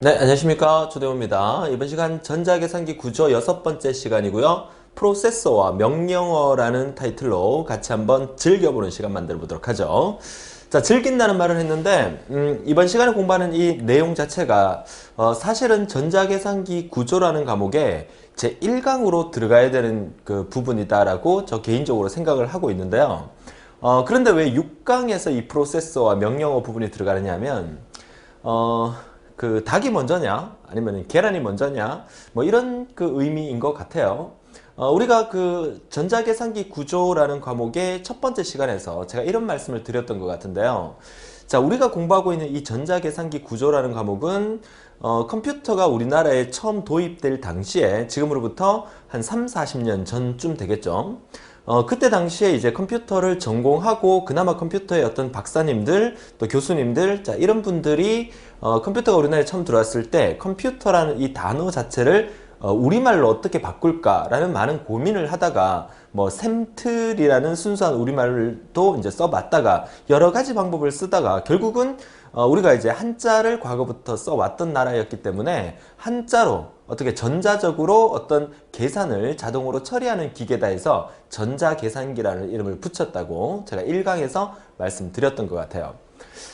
네, 안녕하십니까. 조대호입니다. 이번 시간 전자계산기 구조 6번째 시간이고요. 프로세서와 명령어라는 타이틀로 같이 한번 즐겨보는 시간 만들어 보도록 하죠. 자, 즐긴다는 말을 했는데 이번 시간에 공부하는 이 내용 자체가 사실은 전자계산기 구조라는 과목에 제 1강으로 들어가야 되는 그 부분이다라고 저 개인적으로 생각을 하고 있는데요. 그런데 왜 6강에서 이 프로세서와 명령어 부분이 들어가느냐 하면 그 닭이 먼저냐 아니면 계란이 먼저냐 뭐 이런 그 의미인 것 같아요. 우리가 그 전자계산기 구조라는 과목의 첫 번째 시간에서 제가 이런 말씀을 드렸던 것 같은데요. 자, 우리가 공부하고 있는 이 전자계산기 구조라는 과목은 컴퓨터가 우리나라에 처음 도입될 당시에 지금으로부터 한 3, 40년 전쯤 되겠죠. 그때 당시에 이제 컴퓨터를 전공하고 그나마 컴퓨터의 어떤 박사님들 또 교수님들 자 이런 분들이 컴퓨터가 우리나라에 처음 들어왔을 때 컴퓨터라는 이 단어 자체를 우리말로 어떻게 바꿀까라는 많은 고민을 하다가 뭐 샘틀이라는 순수한 우리말도 이제 써봤다가 여러 가지 방법을 쓰다가 결국은 우리가 이제 한자를 과거부터 써왔던 나라였기 때문에 한자로 어떻게 전자적으로 어떤 계산을 자동으로 처리하는 기계다 해서 전자계산기라는 이름을 붙였다고 제가 1강에서 말씀드렸던 것 같아요.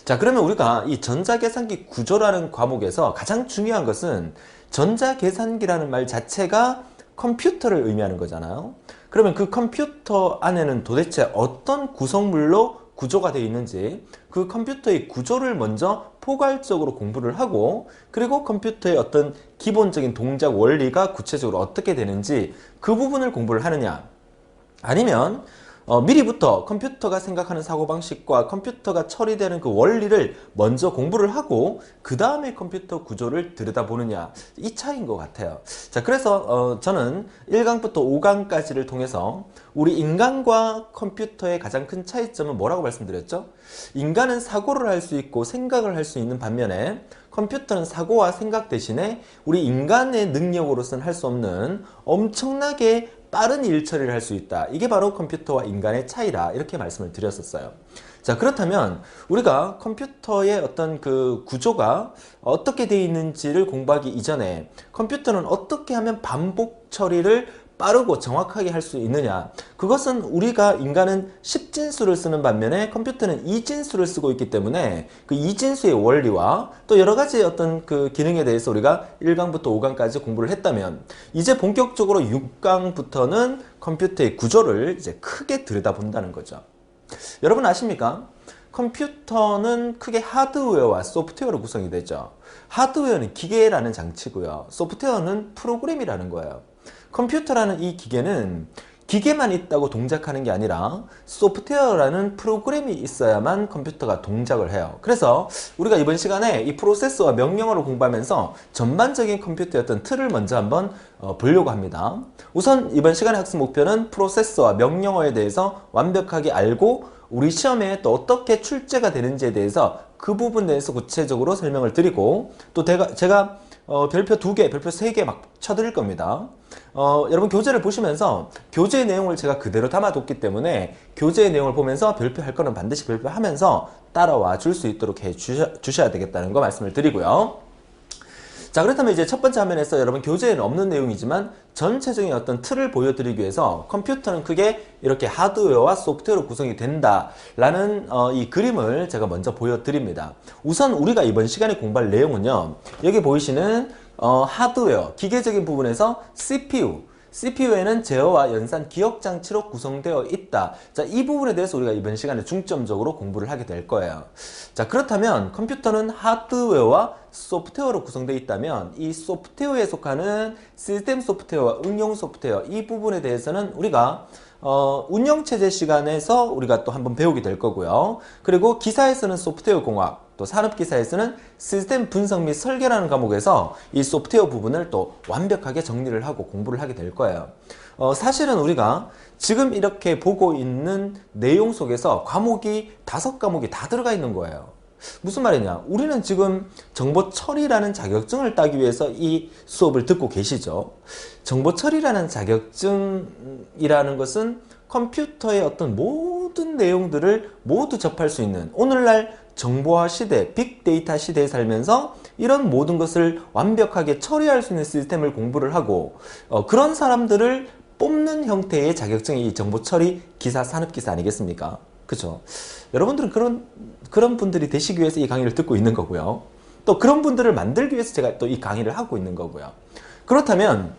자, 그러면 우리가 이 전자계산기 구조라는 과목에서 가장 중요한 것은 전자계산기라는 말 자체가 컴퓨터를 의미하는 거잖아요. 그러면 그 컴퓨터 안에는 도대체 어떤 구성물로 구조가 되어 있는지 그 컴퓨터의 구조를 먼저 포괄적으로 공부를 하고 그리고 컴퓨터의 어떤 기본적인 동작 원리가 구체적으로 어떻게 되는지 그 부분을 공부를 하느냐 아니면 미리부터 컴퓨터가 생각하는 사고방식과 컴퓨터가 처리되는 그 원리를 먼저 공부를 하고 그 다음에 컴퓨터 구조를 들여다보느냐 이 차이인 것 같아요. 자, 그래서 저는 1강부터 5강까지를 통해서 우리 인간과 컴퓨터의 가장 큰 차이점은 뭐라고 말씀드렸죠? 인간은 사고를 할 수 있고 생각을 할 수 있는 반면에 컴퓨터는 사고와 생각 대신에 우리 인간의 능력으로서는 할 수 없는 엄청나게 빠른 일 처리를 할 수 있다. 이게 바로 컴퓨터와 인간의 차이다. 이렇게 말씀을 드렸었어요. 자, 그렇다면 우리가 컴퓨터의 어떤 그 구조가 어떻게 되어 있는지를 공부하기 이전에 컴퓨터는 어떻게 하면 반복 처리를 빠르고 정확하게 할 수 있느냐. 그것은 우리가 인간은 10진수를 쓰는 반면에 컴퓨터는 2진수를 쓰고 있기 때문에 그 2진수의 원리와 또 여러 가지 어떤 그 기능에 대해서 우리가 1강부터 5강까지 공부를 했다면 이제 본격적으로 6강부터는 컴퓨터의 구조를 이제 크게 들여다본다는 거죠. 여러분 아십니까? 컴퓨터는 크게 하드웨어와 소프트웨어로 구성이 되죠. 하드웨어는 기계라는 장치고요. 소프트웨어는 프로그램이라는 거예요. 컴퓨터라는 이 기계는 기계만 있다고 동작하는 게 아니라 소프트웨어라는 프로그램이 있어야만 컴퓨터가 동작을 해요. 그래서 우리가 이번 시간에 이 프로세서와 명령어를 공부하면서 전반적인 컴퓨터의 어떤 틀을 먼저 한번 보려고 합니다. 우선 이번 시간의 학습 목표는 프로세서와 명령어에 대해서 완벽하게 알고 우리 시험에 또 어떻게 출제가 되는지에 대해서 그 부분에 대해서 구체적으로 설명을 드리고 또 제가 별표 2개, 별표 3개 막 쳐드릴 겁니다. 여러분 교재를 보시면서 교재의 내용을 제가 그대로 담아뒀기 때문에 교재의 내용을 보면서 별표할 거는 반드시 별표하면서 따라와 줄 수 있도록 주셔야 되겠다는 거 말씀을 드리고요. 자, 그렇다면 이제 첫 번째 화면에서 여러분 교재에는 없는 내용이지만 전체적인 어떤 틀을 보여드리기 위해서 컴퓨터는 크게 이렇게 하드웨어와 소프트웨어로 구성이 된다라는 이 그림을 제가 먼저 보여드립니다. 우선 우리가 이번 시간에 공부할 내용은요. 여기 보이시는 하드웨어, 기계적인 부분에서 CPU에는 제어와 연산 기억장치로 구성되어 있다. 자, 이 부분에 대해서 우리가 이번 시간에 중점적으로 공부를 하게 될 거예요. 자, 그렇다면 컴퓨터는 하드웨어와 소프트웨어로 구성되어 있다면 이 소프트웨어에 속하는 시스템 소프트웨어와 응용 소프트웨어 이 부분에 대해서는 우리가 운영체제 시간에서 우리가 또 한번 배우게 될 거고요. 그리고 기사에서는 소프트웨어 공학, 또 산업기사에서는 시스템 분석 및 설계라는 과목에서 이 소프트웨어 부분을 또 완벽하게 정리를 하고 공부를 하게 될 거예요. 사실은 우리가 지금 이렇게 보고 있는 내용 속에서 과목이 5과목이 다 들어가 있는 거예요. 무슨 말이냐? 우리는 지금 정보 처리라는 자격증을 따기 위해서 이 수업을 듣고 계시죠. 정보 처리라는 자격증이라는 것은 컴퓨터의 어떤 모든 내용들을 모두 접할 수 있는 오늘날 정보화 시대, 빅데이터 시대에 살면서 이런 모든 것을 완벽하게 처리할 수 있는 시스템을 공부를 하고 그런 사람들을 뽑는 형태의 자격증이 이 정보처리 기사, 산업기사 아니겠습니까? 그죠? 여러분들은 그런 분들이 되시기 위해서 이 강의를 듣고 있는 거고요. 또 그런 분들을 만들기 위해서 제가 또 이 강의를 하고 있는 거고요. 그렇다면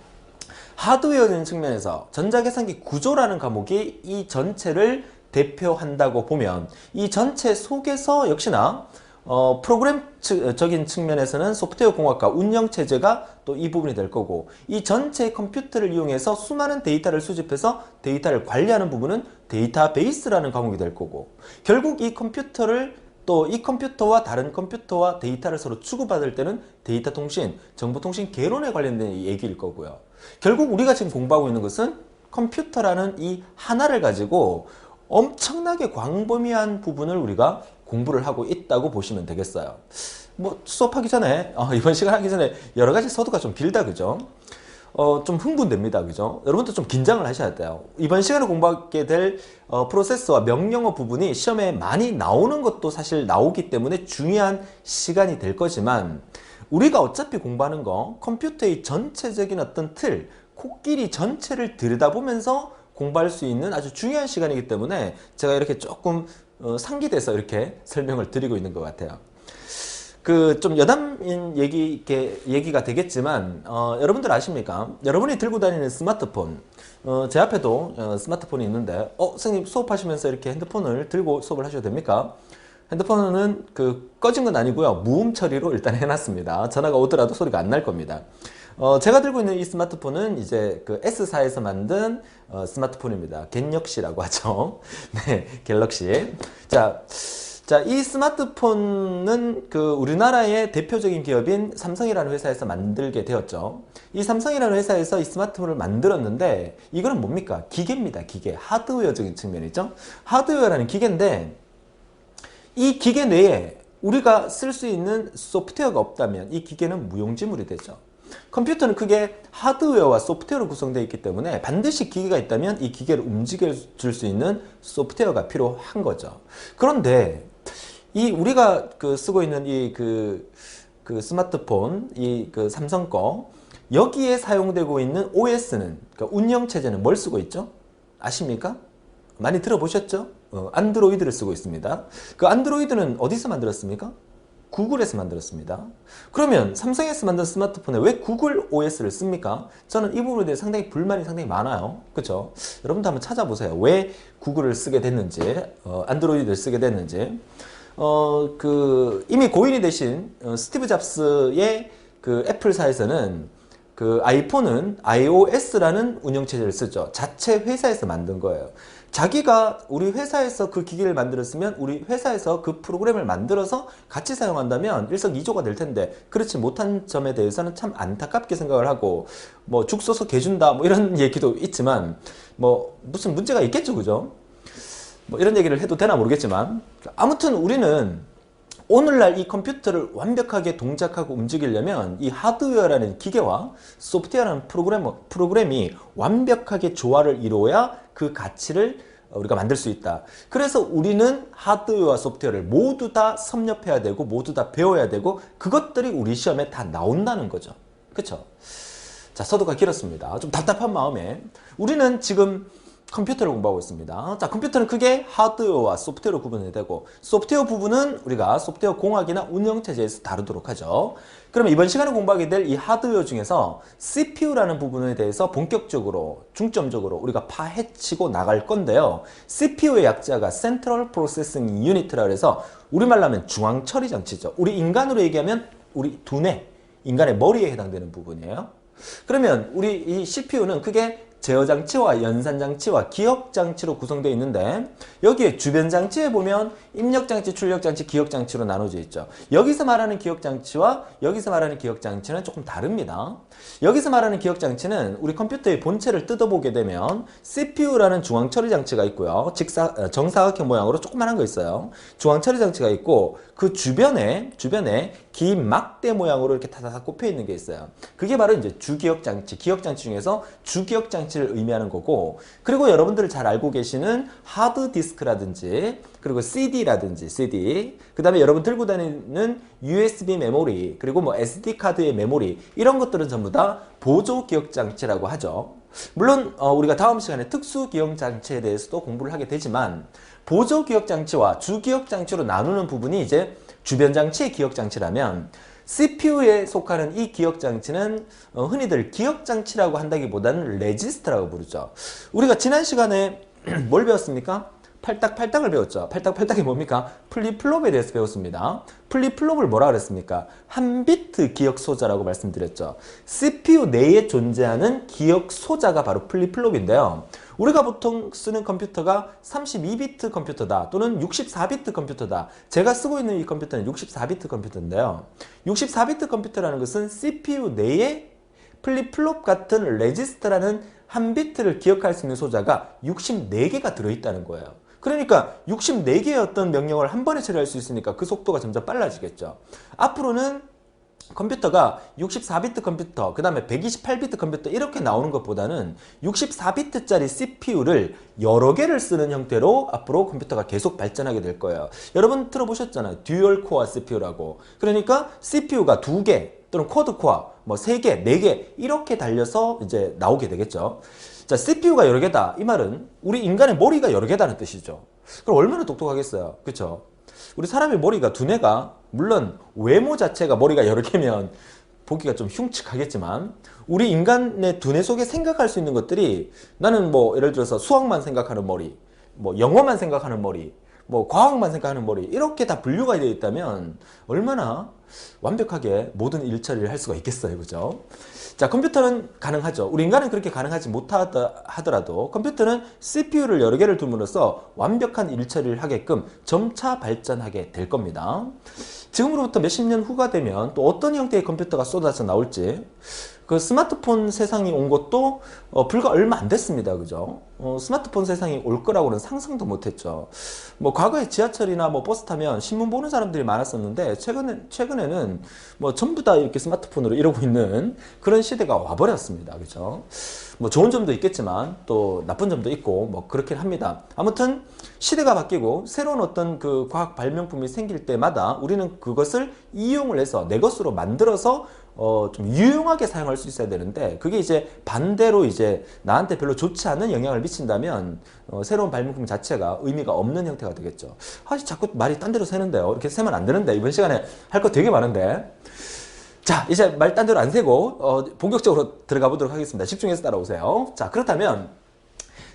하드웨어적인 측면에서 전자계산기 구조라는 과목이 이 전체를 대표한다고 보면 이 전체 속에서 역시나 프로그램적인 측면에서는 소프트웨어 공학과 운영체제가 또 이 부분이 될 거고 이 전체 컴퓨터를 이용해서 수많은 데이터를 수집해서 데이터를 관리하는 부분은 데이터베이스라는 과목이 될 거고 결국 이 컴퓨터를 또 이 컴퓨터와 다른 컴퓨터와 데이터를 서로 주고받을 때는 데이터 통신, 정보통신 개론에 관련된 얘기일 거고요. 결국 우리가 지금 공부하고 있는 것은 컴퓨터라는 이 하나를 가지고 엄청나게 광범위한 부분을 우리가 공부를 하고 있다고 보시면 되겠어요. 뭐 수업하기 전에 이번 시간 하기 전에 여러 가지 서두가 좀 길다 그죠? 좀 흥분됩니다 그죠? 여러분도 좀 긴장을 하셔야 돼요. 이번 시간에 공부하게 될 프로세서와 명령어 부분이 시험에 많이 나오는 것도 사실 나오기 때문에 중요한 시간이 될 거지만 우리가 어차피 공부하는 거 컴퓨터의 전체적인 어떤 틀, 코끼리 전체를 들여다보면서 공부할 수 있는 아주 중요한 시간이기 때문에 제가 이렇게 조금 상기돼서 이렇게 설명을 드리고 있는 것 같아요. 그 좀 여담인 얘기가 되겠지만 여러분들 아십니까? 여러분이 들고 다니는 스마트폰 제 앞에도 스마트폰이 있는데 선생님 수업하시면서 이렇게 핸드폰을 들고 수업을 하셔도 됩니까? 핸드폰은 꺼진 건 아니고요. 무음 처리로 일단 해놨습니다. 전화가 오더라도 소리가 안 날 겁니다. 제가 들고 있는 이 스마트폰은 이제 그 S사에서 만든 스마트폰입니다. 갤럭시라고 하죠. 네, 갤럭시. 자, 이 스마트폰은 우리나라의 대표적인 기업인 삼성이라는 회사에서 만들게 되었죠. 이 삼성이라는 회사에서 이 스마트폰을 만들었는데 이거는 뭡니까? 기계입니다. 기계. 하드웨어적인 측면이죠. 하드웨어라는 기계인데 이 기계 내에 우리가 쓸 수 있는 소프트웨어가 없다면 이 기계는 무용지물이 되죠. 컴퓨터는 크게 하드웨어와 소프트웨어로 구성되어 있기 때문에 반드시 기계가 있다면 이 기계를 움직여줄 수 있는 소프트웨어가 필요한 거죠. 그런데 우리가 쓰고 있는 이 스마트폰, 삼성 거 여기에 사용되고 있는 OS는 운영체제는 뭘 쓰고 있죠? 아십니까? 많이 들어보셨죠? 안드로이드를 쓰고 있습니다. 그 안드로이드는 어디서 만들었습니까? 구글에서 만들었습니다. 그러면 삼성에서 만든 스마트폰에 왜 구글 OS를 씁니까? 저는 이 부분에 대해 상당히 불만이 상당히 많아요. 그렇죠? 여러분도 한번 찾아보세요. 왜 구글을 쓰게 됐는지, 안드로이드를 쓰게 됐는지. 이미 고인이 되신 스티브 잡스의 애플사에서는 아이폰은 iOS라는 운영체제를 쓰죠. 자체 회사에서 만든 거예요. 자기가 우리 회사에서 그 기기를 만들었으면 우리 회사에서 그 프로그램을 만들어서 같이 사용한다면 일석이조가 될 텐데 그렇지 못한 점에 대해서는 참 안타깝게 생각을 하고 뭐 죽 써서 개준다 뭐 이런 얘기도 있지만 뭐 무슨 문제가 있겠죠 그죠? 뭐 이런 얘기를 해도 되나 모르겠지만 아무튼 우리는 오늘날 이 컴퓨터를 완벽하게 동작하고 움직이려면 이 하드웨어라는 기계와 소프트웨어라는 프로그램이 완벽하게 조화를 이루어야 그 가치를 우리가 만들 수 있다. 그래서 우리는 하드웨어와 소프트웨어를 모두 다 섭렵해야 되고 모두 다 배워야 되고 그것들이 우리 시험에 다 나온다는 거죠. 그쵸? 자, 서두가 길었습니다. 좀 답답한 마음에 우리는 지금 컴퓨터를 공부하고 있습니다. 자, 컴퓨터는 크게 하드웨어와 소프트웨어로 구분이 되고 소프트웨어 부분은 우리가 소프트웨어 공학이나 운영체제에서 다루도록 하죠. 그러면 이번 시간에 공부하게 될 이 하드웨어 중에서 CPU라는 부분에 대해서 본격적으로 중점적으로 우리가 파헤치고 나갈 건데요. CPU의 약자가 Central Processing Unit라고 해서 우리말로 하면 중앙처리장치죠. 우리 인간으로 얘기하면 우리 두뇌, 인간의 머리에 해당되는 부분이에요. 그러면 우리 이 CPU는 크게 제어장치와 연산장치와 기억장치로 구성되어 있는데 여기에 주변장치에 보면 입력장치, 출력장치, 기억장치로 나눠져 있죠. 여기서 말하는 기억장치와 여기서 말하는 기억장치는 조금 다릅니다. 여기서 말하는 기억장치는 우리 컴퓨터의 본체를 뜯어보게 되면 CPU라는 중앙처리장치가 있고요. 정사각형 모양으로 조그만한 거 있어요. 중앙처리장치가 있고 그 주변에 긴 막대 모양으로 이렇게 다다닥 꼽혀 있는 게 있어요. 그게 바로 이제 주기억장치, 기억장치 중에서 주기억장치 기억장치를 의미하는 거고, 그리고 여러분들 잘 알고 계시는 하드디스크라든지 그리고 CD, 그 다음에 여러분 들고 다니는 USB 메모리, 그리고 뭐 SD카드의 메모리, 이런 것들은 전부 다 보조 기억장치라고 하죠. 물론 우리가 다음 시간에 특수 기억장치에 대해서도 공부를 하게 되지만, 보조 기억장치와 주 기억장치로 나누는 부분이 이제 주변 장치의 기억장치라면, CPU에 속하는 이 기억장치는 흔히들 기억장치라고 한다기보다는 레지스터라고 부르죠. 우리가 지난 시간에 뭘 배웠습니까? 팔딱팔딱을 배웠죠. 팔딱팔딱이 뭡니까? 플립플롭에 대해서 배웠습니다. 플립플롭을 뭐라 그랬습니까? 한 비트 기억 소자라고 말씀드렸죠. CPU 내에 존재하는 기억 소자가 바로 플립플롭인데요. 우리가 보통 쓰는 컴퓨터가 32비트 컴퓨터다 또는 64비트 컴퓨터다. 제가 쓰고 있는 이 컴퓨터는 64비트 컴퓨터인데요. 64비트 컴퓨터라는 것은 CPU 내에 플립플롭 같은 레지스터라는 한 비트를 기억할 수 있는 소자가 64개가 들어있다는 거예요. 그러니까 64개의 어떤 명령을 한 번에 처리할 수 있으니까 그 속도가 점점 빨라지겠죠. 앞으로는 컴퓨터가 64비트 컴퓨터, 그 다음에 128비트 컴퓨터 이렇게 나오는 것보다는 64비트짜리 CPU를 여러 개를 쓰는 형태로 앞으로 컴퓨터가 계속 발전하게 될 거예요. 여러분 들어보셨잖아요. 듀얼 코어 CPU라고. 그러니까 CPU가 2개 또는 쿼드 코어, 뭐 3개, 4개 이렇게 달려서 이제 나오게 되겠죠. 자, CPU가 여러 개다. 이 말은 우리 인간의 머리가 여러 개다는 뜻이죠. 그럼 얼마나 똑똑하겠어요. 그렇죠? 우리 사람의 머리가 두뇌가, 물론 외모 자체가 머리가 여러 개면 보기가 좀 흉측하겠지만, 우리 인간의 두뇌 속에 생각할 수 있는 것들이, 나는 뭐 예를 들어서 수학만 생각하는 머리, 뭐 영어만 생각하는 머리, 뭐 과학만 생각하는 머리, 이렇게 다 분류가 되어 있다면 얼마나 완벽하게 모든 일처리를 할 수가 있겠어요. 그죠? 자, 컴퓨터는 가능하죠. 우리 인간은 그렇게 가능하지 못하더라도 컴퓨터는 CPU를 여러 개를 둠으로써 완벽한 일처리를 하게끔 점차 발전하게 될 겁니다. 지금으로부터 몇십 년 후가 되면 또 어떤 형태의 컴퓨터가 쏟아져 나올지, 그 스마트폰 세상이 온 것도 불과 얼마 안 됐습니다. 그죠? 스마트폰 세상이 올 거라고는 상상도 못했죠. 뭐 과거에 지하철이나 뭐 버스 타면 신문 보는 사람들이 많았었는데, 최근에는 뭐 전부 다 이렇게 스마트폰으로 이러고 있는 그런 시대가 와버렸습니다. 그죠? 뭐 좋은 점도 있겠지만 또 나쁜 점도 있고 뭐 그렇긴 합니다. 아무튼 시대가 바뀌고 새로운 어떤 그 과학 발명품이 생길 때마다 우리는 그것을 이용을 해서 내 것으로 만들어서 좀 유용하게 사용할 수 있어야 되는데, 그게 이제 반대로 이제 나한테 별로 좋지 않은 영향을 미친다면 새로운 발명품 자체가 의미가 없는 형태가 되겠죠. 자꾸 말이 딴 데로 새는데요. 이렇게 새면 안 되는데, 이번 시간에 할 거 되게 많은데. 자, 이제 말 딴 데로 안 새고 본격적으로 들어가 보도록 하겠습니다. 집중해서 따라오세요. 자, 그렇다면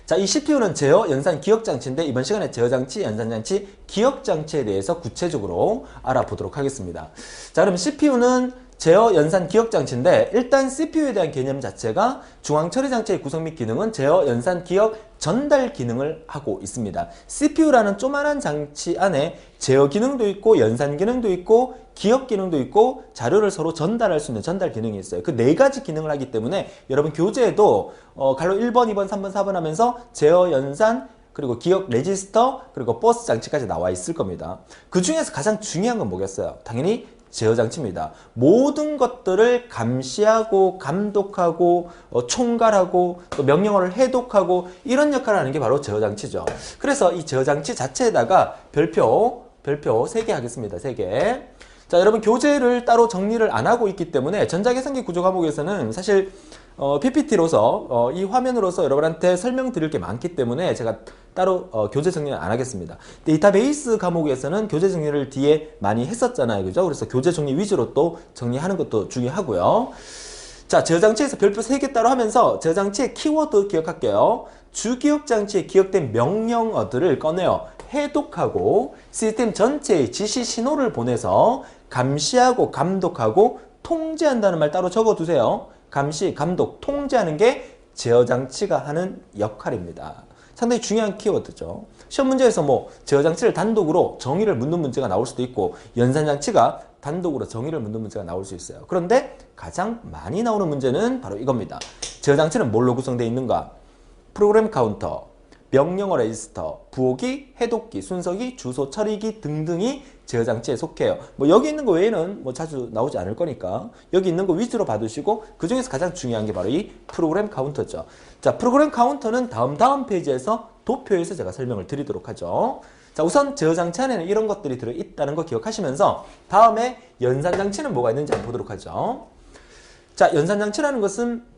자, 이 CPU는 제어 연산 기억장치인데, 이번 시간에 제어장치, 연산장치, 기억장치에 대해서 구체적으로 알아보도록 하겠습니다. 자, 그러면 CPU는 제어 연산 기억장치인데, 일단 CPU에 대한 개념 자체가 중앙처리장치의 구성 및 기능은 제어 연산 기억 전달 기능을 하고 있습니다. CPU라는 조그만한 장치 안에 제어 기능도 있고 연산 기능도 있고 기억 기능도 있고 자료를 서로 전달할 수 있는 전달 기능이 있어요. 그 네 가지 기능을 하기 때문에 여러분 교재에도 갈로 1번, 2번, 3번, 4번 하면서 제어 연산, 그리고 기억 레지스터, 그리고 버스 장치까지 나와 있을 겁니다. 그 중에서 가장 중요한 건 뭐겠어요? 당연히 제어장치입니다. 모든 것들을 감시하고 감독하고 총괄하고 또 명령어를 해독하고 이런 역할을 하는 게 바로 제어장치죠. 그래서 이 제어장치 자체에다가 별표 3개 하겠습니다. 3개. 자, 여러분 교재를 따로 정리를 안 하고 있기 때문에 전자계산기 구조 과목에서는 사실 PPT로서 이 화면으로서 여러분한테 설명드릴 게 많기 때문에 제가 따로 교재 정리는 안 하겠습니다. 데이터베이스 과목에서는 교재 정리를 뒤에 많이 했었잖아요. 그죠? 그래서 교재 정리 위주로 또 정리하는 것도 중요하고요. 자, 제어장치에서 별표 3개 따로 하면서 제어장치의 키워드 기억할게요. 주기억장치에 기억된 명령어들을 꺼내어 해독하고 시스템 전체의 지시 신호를 보내서 감시하고 감독하고 통제한다는 말 따로 적어두세요. 감시, 감독, 통제하는 게 제어장치가 하는 역할입니다. 상당히 중요한 키워드죠. 시험 문제에서 뭐 제어장치를 단독으로 정의를 묻는 문제가 나올 수도 있고, 연산장치가 단독으로 정의를 묻는 문제가 나올 수 있어요. 그런데 가장 많이 나오는 문제는 바로 이겁니다. 제어장치는 뭘로 구성되어 있는가? 프로그램 카운터, 명령어 레지스터, 부호기, 해독기, 순서기, 주소 처리기 등등이 제어 장치에 속해요. 뭐 여기 있는 거 외에는 뭐 자주 나오지 않을 거니까 여기 있는 거 위주로 봐두시고 그 중에서 가장 중요한 게 바로 이 프로그램 카운터죠. 자, 프로그램 카운터는 다음 페이지에서 도표에서 제가 설명을 드리도록 하죠. 자, 우선 제어 장치 안에는 이런 것들이 들어있다는 거 기억하시면서 다음에 연산 장치는 뭐가 있는지 한번 보도록 하죠. 자, 연산 장치라는 것은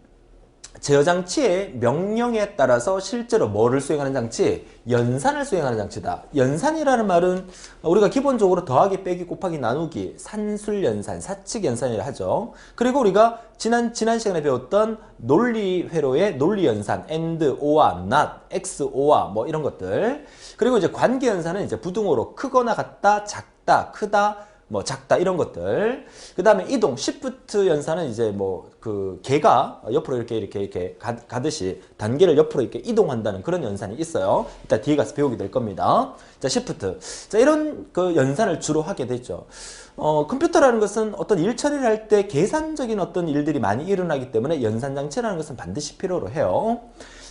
제어 장치의 명령에 따라서 실제로 뭐를 수행하는 장치? 연산을 수행하는 장치다. 연산이라는 말은 우리가 기본적으로 더하기, 빼기, 곱하기, 나누기, 산술 연산, 사칙 연산이라 하죠. 그리고 우리가 지난 시간에 배웠던 논리 회로의 논리 연산, and, or와 not, x, or와 뭐 이런 것들. 그리고 이제 관계 연산은 이제 부등호로 크거나 같다, 작다, 크다, 뭐 작다 이런 것들. 그 다음에 이동 시프트 연산은 이제 뭐 그 개가 옆으로 이렇게 가듯이 단계를 옆으로 이렇게 이동한다는 그런 연산이 있어요. 이따 뒤에 가서 배우게 될 겁니다. 자, 시프트. 자, 이런 그 연산을 주로 하게 되죠. 컴퓨터라는 것은 어떤 일 처리를 할 때 계산적인 어떤 일들이 많이 일어나기 때문에 연산 장치라는 것은 반드시 필요로 해요.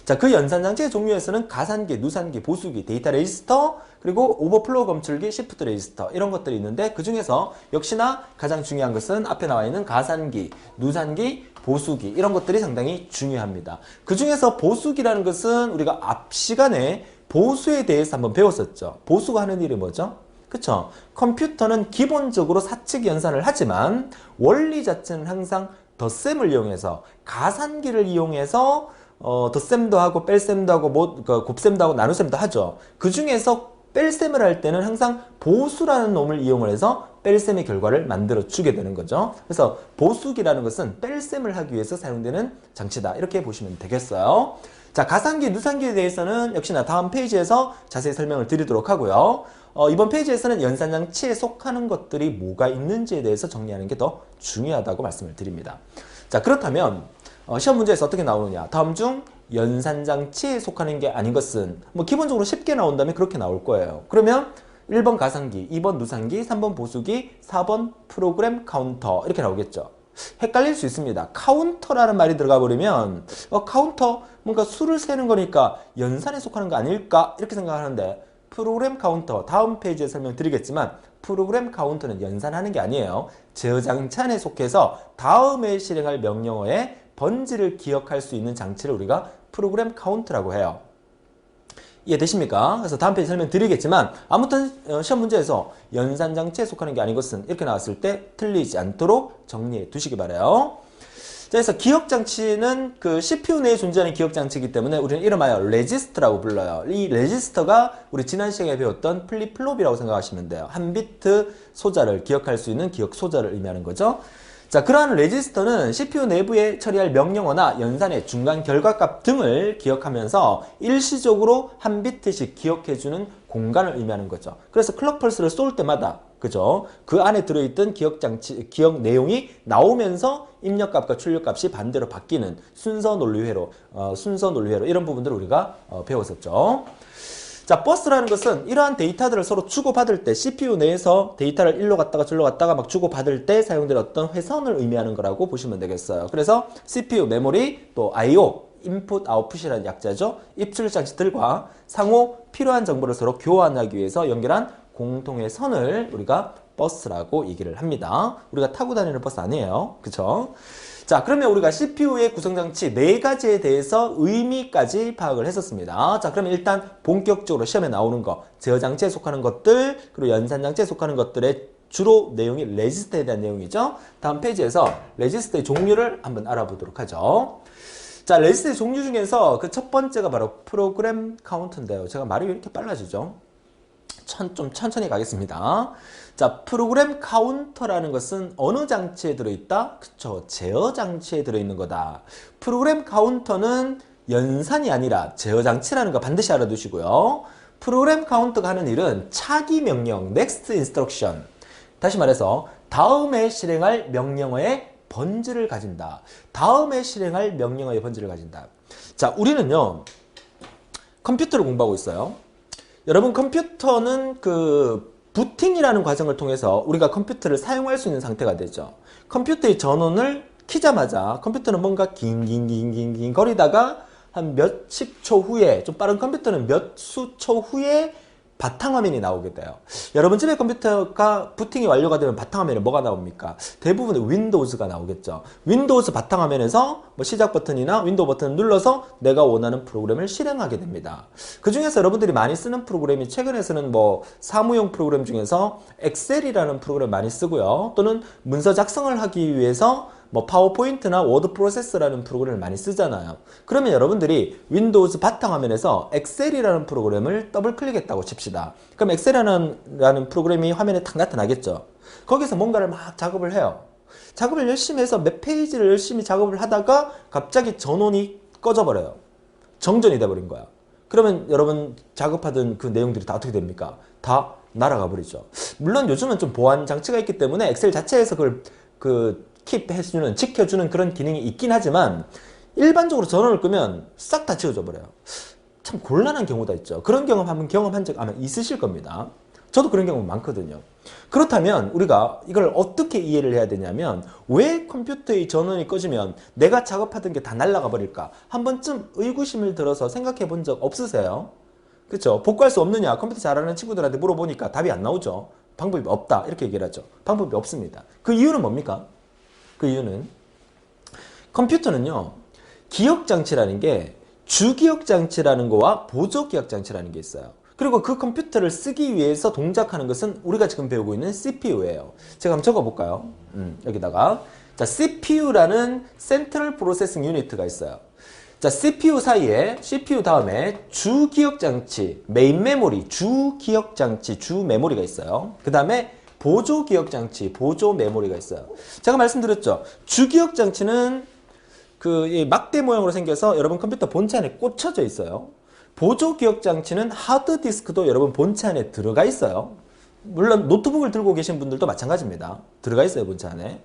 자, 그 연산 장치의 종류에서는 가산기, 누산기, 보수기, 데이터 레지스터, 그리고 오버플로우 검출기, 시프트 레지스터 이런 것들이 있는데 그 중에서 역시나 가장 중요한 것은 앞에 나와 있는 가산기, 누산기, 보수기 이런 것들이 상당히 중요합니다. 그 중에서 보수기라는 것은 우리가 앞 시간에 보수에 대해서 한번 배웠었죠. 보수가 하는 일이 뭐죠? 그쵸? 컴퓨터는 기본적으로 사칙 연산을 하지만 원리 자체는 항상 덧셈을 이용해서 가산기를 이용해서 덧셈도 하고 뺄셈도 하고 곱셈도 하고 나눗셈도 하죠. 그 중에서 뺄셈을 할 때는 항상 보수라는 놈을 이용을 해서 뺄셈의 결과를 만들어 주게 되는 거죠. 그래서 보수기라는 것은 뺄셈을 하기 위해서 사용되는 장치다. 이렇게 보시면 되겠어요. 자, 가산기, 누산기에 대해서는 역시나 다음 페이지에서 자세히 설명을 드리도록 하고요. 이번 페이지에서는 연산장치에 속하는 것들이 뭐가 있는지에 대해서 정리하는 게 더 중요하다고 말씀을 드립니다. 자, 그렇다면 시험 문제에서 어떻게 나오느냐? 다음 중 연산장치에 속하는 게 아닌 것은 뭐 기본적으로 쉽게 나온다면 그렇게 나올 거예요. 그러면 1번 가산기, 2번 누산기, 3번 보수기, 4번 프로그램 카운터 이렇게 나오겠죠. 헷갈릴 수 있습니다. 카운터라는 말이 들어가 버리면 카운터 뭔가 수를 세는 거니까 연산에 속하는 거 아닐까 이렇게 생각하는데 프로그램 카운터 다음 페이지에 설명드리겠지만 프로그램 카운터는 연산하는 게 아니에요. 제어 장치 안에 속해서 다음에 실행할 명령어의 번지를 기억할 수 있는 장치를 우리가 프로그램 카운트라고 해요. 이해되십니까? 그래서 다음 페이지 설명드리겠지만 아무튼 시험 문제에서 연산 장치에 속하는 게 아닌 것은 이렇게 나왔을 때 틀리지 않도록 정리해 두시기 바라요. 자, 그래서 기억 장치는 그 CPU 내에 존재하는 기억 장치이기 때문에 우리는 이름하여 레지스터라고 불러요. 이 레지스터가 우리 지난 시간에 배웠던 플립플롭이라고 생각하시면 돼요. 한 비트 소자를 기억할 수 있는 기억 소자를 의미하는 거죠. 자, 그러한 레지스터는 CPU 내부에 처리할 명령어나 연산의 중간 결과값 등을 기억하면서 일시적으로 한 비트씩 기억해주는 공간을 의미하는 거죠. 그래서 클럭 펄스를 쏠 때마다 그죠? 그 안에 들어있던 기억 내용이 나오면서 입력값과 출력값이 반대로 바뀌는 순서 논리회로 이런 부분들을 우리가 배웠었죠. 자, 버스라는 것은 이러한 데이터들을 서로 주고받을 때 CPU 내에서 데이터를 일로 갔다가 절로 갔다가 막 주고받을 때 사용될 어떤 회선을 의미하는 거라고 보시면 되겠어요. 그래서 CPU, 메모리, 또 I/O, 인풋, 아웃풋이라는 약자죠. 입출력 장치들과 상호 필요한 정보를 서로 교환하기 위해서 연결한 공통의 선을 우리가 버스라고 얘기를 합니다. 우리가 타고 다니는 버스 아니에요. 그쵸? 자, 그러면 우리가 CPU의 구성장치 4가지에 대해서 의미까지 파악을 했었습니다. 자, 그러면 일단 본격적으로 시험에 나오는 거, 제어장치에 속하는 것들, 그리고 연산장치에 속하는 것들의 주로 내용이 레지스터에 대한 내용이죠. 다음 페이지에서 레지스터의 종류를 한번 알아보도록 하죠. 자, 레지스터의 종류 중에서 그 첫 번째가 바로 프로그램 카운트인데요. 제가 말이 왜 이렇게 빨라지죠? 좀 천천히 가겠습니다. 자, 프로그램 카운터라는 것은 어느 장치에 들어있다? 그쵸, 제어 장치에 들어있는 거다. 프로그램 카운터는 연산이 아니라 제어 장치라는 거 반드시 알아두시고요. 프로그램 카운터가 하는 일은 차기 명령, next instruction. 다시 말해서 다음에 실행할 명령어의 번지를 가진다. 다음에 실행할 명령어의 번지를 가진다. 자, 우리는요, 컴퓨터를 공부하고 있어요. 여러분, 컴퓨터는 그 부팅이라는 과정을 통해서 우리가 컴퓨터를 사용할 수 있는 상태가 되죠. 컴퓨터의 전원을 키자마자 컴퓨터는 뭔가 깅깅깅깅깅 거리다가 한 몇십 초 후에, 좀 빠른 컴퓨터는 몇 수 초 후에 바탕화면이 나오게 돼요. 여러분 집에 컴퓨터가 부팅이 완료가 되면 바탕화면에 뭐가 나옵니까? 대부분 윈도우즈가 나오겠죠. 윈도우즈 바탕화면에서 뭐 시작 버튼이나 윈도우 버튼을 눌러서 내가 원하는 프로그램을 실행하게 됩니다. 그 중에서 여러분들이 많이 쓰는 프로그램이 최근에서는 뭐 사무용 프로그램 중에서 엑셀이라는 프로그램 많이 쓰고요. 또는 문서 작성을 하기 위해서 뭐 파워포인트나 워드 프로세서라는 프로그램을 많이 쓰잖아요. 그러면 여러분들이 윈도우즈 바탕화면에서 엑셀이라는 프로그램을 더블 클릭했다고 칩시다. 그럼 엑셀이라는 프로그램이 화면에 탁 나타나겠죠. 거기서 뭔가를 막 작업을 해요. 작업을 열심히 해서 몇 페이지를 열심히 작업을 하다가 갑자기 전원이 꺼져버려요. 정전이 돼버린 거야. 그러면 여러분 작업하던 그 내용들이 다 어떻게 됩니까? 다 날아가 버리죠. 물론 요즘은 좀 보안 장치가 있기 때문에 엑셀 자체에서 그걸 킵해주는, 지켜주는 그런 기능이 있긴 하지만 일반적으로 전원을 끄면 싹 다 지워져 버려요. 참 곤란한 경우가 있죠. 그런 경험한 적 아마 있으실 겁니다. 저도 그런 경우 많거든요. 그렇다면 우리가 이걸 어떻게 이해를 해야 되냐면 왜 컴퓨터의 전원이 꺼지면 내가 작업하던 게 다 날아가 버릴까? 한 번쯤 의구심을 들어서 생각해 본 적 없으세요? 그렇죠? 복구할 수 없느냐? 컴퓨터 잘하는 친구들한테 물어보니까 답이 안 나오죠. 방법이 없다 이렇게 얘기를 하죠. 방법이 없습니다. 그 이유는 뭡니까? 그 이유는 컴퓨터는요, 기억장치라는 게 주기억장치라는 거와 보조기억장치라는 게 있어요. 그리고 그 컴퓨터를 쓰기 위해서 동작하는 것은 우리가 지금 배우고 있는 CPU예요. 제가 한번 적어볼까요? 여기다가 자, CPU라는 센트럴 프로세싱 유니트가 있어요. 자, CPU 사이에 CPU 다음에 주기억장치, 메인 메모리, 주기억장치, 주메모리가 있어요. 그 다음에 보조기억장치, 보조 메모리가 있어요. 제가 말씀드렸죠. 주기억장치는 그 막대 모양으로 생겨서 여러분 컴퓨터 본체 안에 꽂혀져 있어요. 보조기억장치는 하드디스크도 여러분 본체 안에 들어가 있어요. 물론 노트북을 들고 계신 분들도 마찬가지입니다. 들어가 있어요, 본체 안에.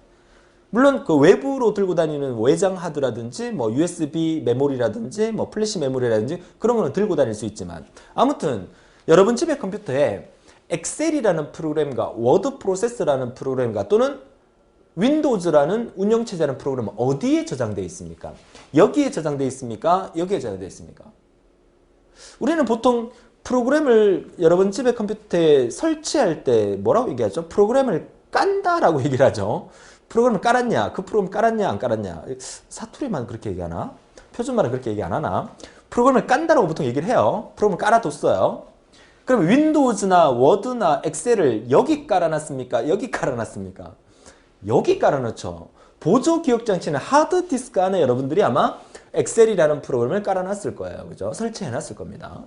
물론 그 외부로 들고 다니는 외장 하드라든지 뭐 USB 메모리라든지 뭐 플래시 메모리라든지 그런 거는 들고 다닐 수 있지만 아무튼 여러분 집에 컴퓨터에 엑셀이라는 프로그램과 워드 프로세서라는 프로그램과 또는 윈도우즈라는 운영체제라는 프로그램은 어디에 저장되어 있습니까? 여기에 저장되어 있습니까? 여기에 저장되어 있습니까? 우리는 보통 프로그램을 여러분 집에 컴퓨터에 설치할 때 뭐라고 얘기하죠? 프로그램을 깐다라고 얘기를 하죠. 프로그램을 깔았냐? 그 프로그램 깔았냐? 안 깔았냐? 사투리만 그렇게 얘기하나? 표준말은 그렇게 얘기 안 하나? 프로그램을 깐다라고 보통 얘기를 해요. 프로그램을 깔아뒀어요. 그럼 윈도우즈나 워드나 엑셀을 여기 깔아놨습니까? 여기 깔아놨습니까? 여기 깔아놓죠. 보조기억장치는 하드디스크 안에 여러분들이 아마 엑셀이라는 프로그램을 깔아놨을 거예요. 그죠? 설치해놨을 겁니다.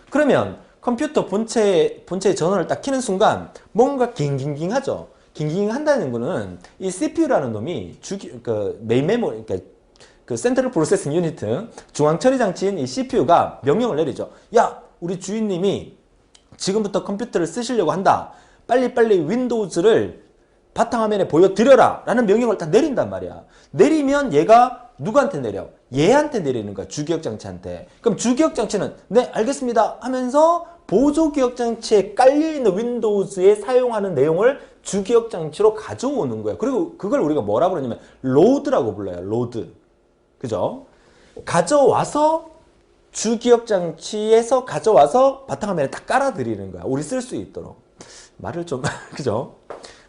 그러면 컴퓨터 본체의 전원을 딱 켜는 순간 뭔가 깅깅깅 하죠. 깅깅 한다는 거는 이 CPU라는 놈이 메인 메모리, 그러니까 그 센트럴 프로세싱 유니트, 중앙 처리 장치인 이 CPU가 명령을 내리죠. 야, 우리 주인님이 지금부터 컴퓨터를 쓰시려고 한다. 빨리빨리 윈도우즈를 바탕화면에 보여드려라 라는 명령을 딱 내린단 말이야. 내리면 얘가 누구한테 내려? 얘한테 내리는 거야. 주기억장치한테. 그럼 주기억장치는 네 알겠습니다 하면서 보조기억장치에 깔려있는 윈도우즈에 사용하는 내용을 주기억장치로 가져오는 거야. 그리고 그걸 우리가 뭐라고 그러냐면 로드라고 불러요. 로드. 그죠? 가져와서 주기억장치에서 가져와서 바탕화면에 딱 깔아드리는 거야. 우리 쓸 수 있도록. 말을 좀 그죠?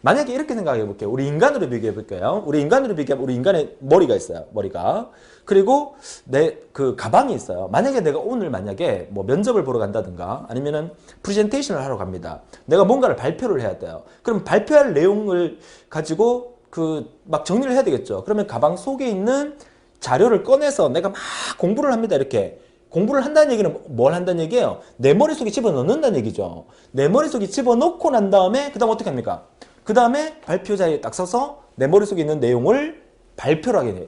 만약에 이렇게 생각해 볼게요. 우리 인간으로 비교해 볼게요. 우리 인간으로 비교하면 우리 인간의 머리가 있어요. 머리가. 그리고 내 그 가방이 있어요. 만약에 내가 오늘 만약에 뭐 면접을 보러 간다든가 아니면은 프레젠테이션을 하러 갑니다. 내가 뭔가를 발표를 해야 돼요. 그럼 발표할 내용을 가지고 그 막 정리를 해야 되겠죠. 그러면 가방 속에 있는 자료를 꺼내서 내가 막 공부를 합니다. 이렇게. 공부를 한다는 얘기는 뭘 한다는 얘기예요? 내 머릿속에 집어넣는다는 얘기죠. 내 머릿속에 집어넣고 난 다음에 그 다음 어떻게 합니까? 그 다음에 발표자에 딱 서서 내 머릿속에 있는 내용을 발표를 하게 돼요.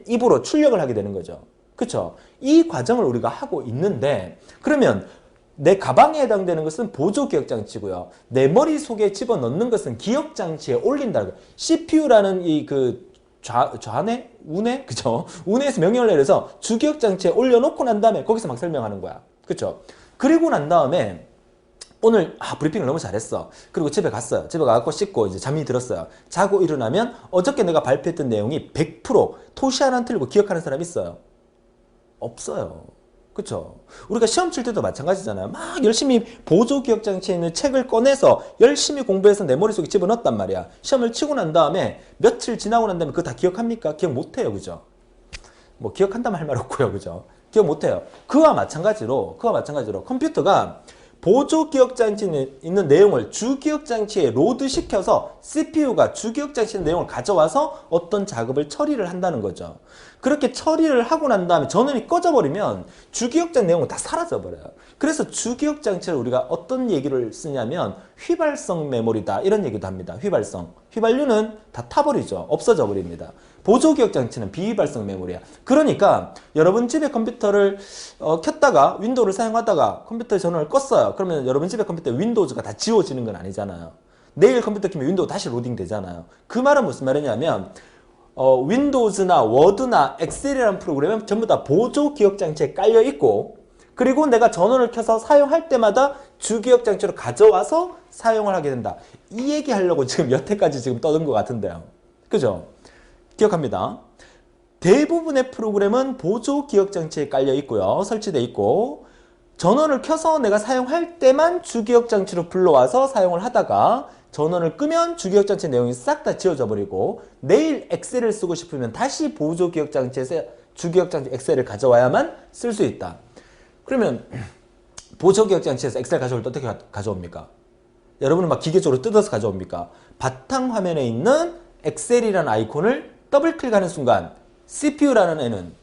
입으로 출력을 하게 되는 거죠. 그렇죠? 이 과정을 우리가 하고 있는데 그러면 내 가방에 해당되는 것은 보조기억장치고요. 내 머릿속에 집어넣는 것은 기억장치에 올린다는 거예요. CPU라는 이 좌뇌? 우뇌? 그죠? 우뇌에서 명령을 내려서 주기억장치에 올려놓고 난 다음에 거기서 막 설명하는 거야. 그쵸? 그리고 난 다음에 오늘 브리핑을 너무 잘했어. 그리고 집에 갔어요. 집에 가서 씻고 이제 잠이 들었어요. 자고 일어나면 어저께 내가 발표했던 내용이 100% 토시 하나 안 틀리고 기억하는 사람 있어요? 없어요. 그쵸? 우리가 시험 칠 때도 마찬가지잖아요. 막 열심히 보조기억장치에 있는 책을 꺼내서 열심히 공부해서 내 머릿속에 집어넣었단 말이야. 시험을 치고 난 다음에 며칠 지나고 난 다음에 그거 다 기억합니까? 기억 못해요. 그죠? 뭐 기억한다면 할 말 없고요. 그죠? 기억 못해요. 그와 마찬가지로 컴퓨터가 보조기억장치에 있는 내용을 주기억장치에 로드시켜서 CPU가 주기억장치에 있는 내용을 가져와서 어떤 작업을 처리를 한다는 거죠. 그렇게 처리를 하고 난 다음에 전원이 꺼져버리면 주기억장 내용은 다 사라져버려요. 그래서 주기억장치를 우리가 어떤 얘기를 쓰냐면 휘발성 메모리다 이런 얘기도 합니다. 휘발성. 휘발유는 다 타버리죠. 없어져 버립니다. 보조기억장치는 비휘발성 메모리야. 그러니까 여러분 집에 컴퓨터를 켰다가 윈도우를 사용하다가 컴퓨터 전원을 껐어요. 그러면 여러분 집에 컴퓨터 윈도우즈가 다 지워지는 건 아니잖아요. 내일 컴퓨터 켜면 윈도우 다시 로딩 되잖아요. 그 말은 무슨 말이냐면 윈도우즈나 워드나 엑셀이라는 프로그램은 전부 다 보조기억장치에 깔려 있고 그리고 내가 전원을 켜서 사용할 때마다 주기억장치로 가져와서 사용을 하게 된다. 이 얘기 하려고 지금 여태까지 지금 떠든 것 같은데요. 그죠? 기억합니다. 대부분의 프로그램은 보조기억장치에 깔려 있고요. 설치되어 있고 전원을 켜서 내가 사용할 때만 주기억장치로 불러와서 사용을 하다가 전원을 끄면 주기억장치 내용이 싹 다 지워져 버리고 내일 엑셀을 쓰고 싶으면 다시 보조기억장치에서 주기억장치 엑셀을 가져와야만 쓸 수 있다. 그러면 보조기억장치에서 엑셀 가져올 때 어떻게 가져옵니까? 여러분은 막 기계적으로 뜯어서 가져옵니까? 바탕화면에 있는 엑셀이라는 아이콘을 더블 클릭하는 순간 CPU라는 애는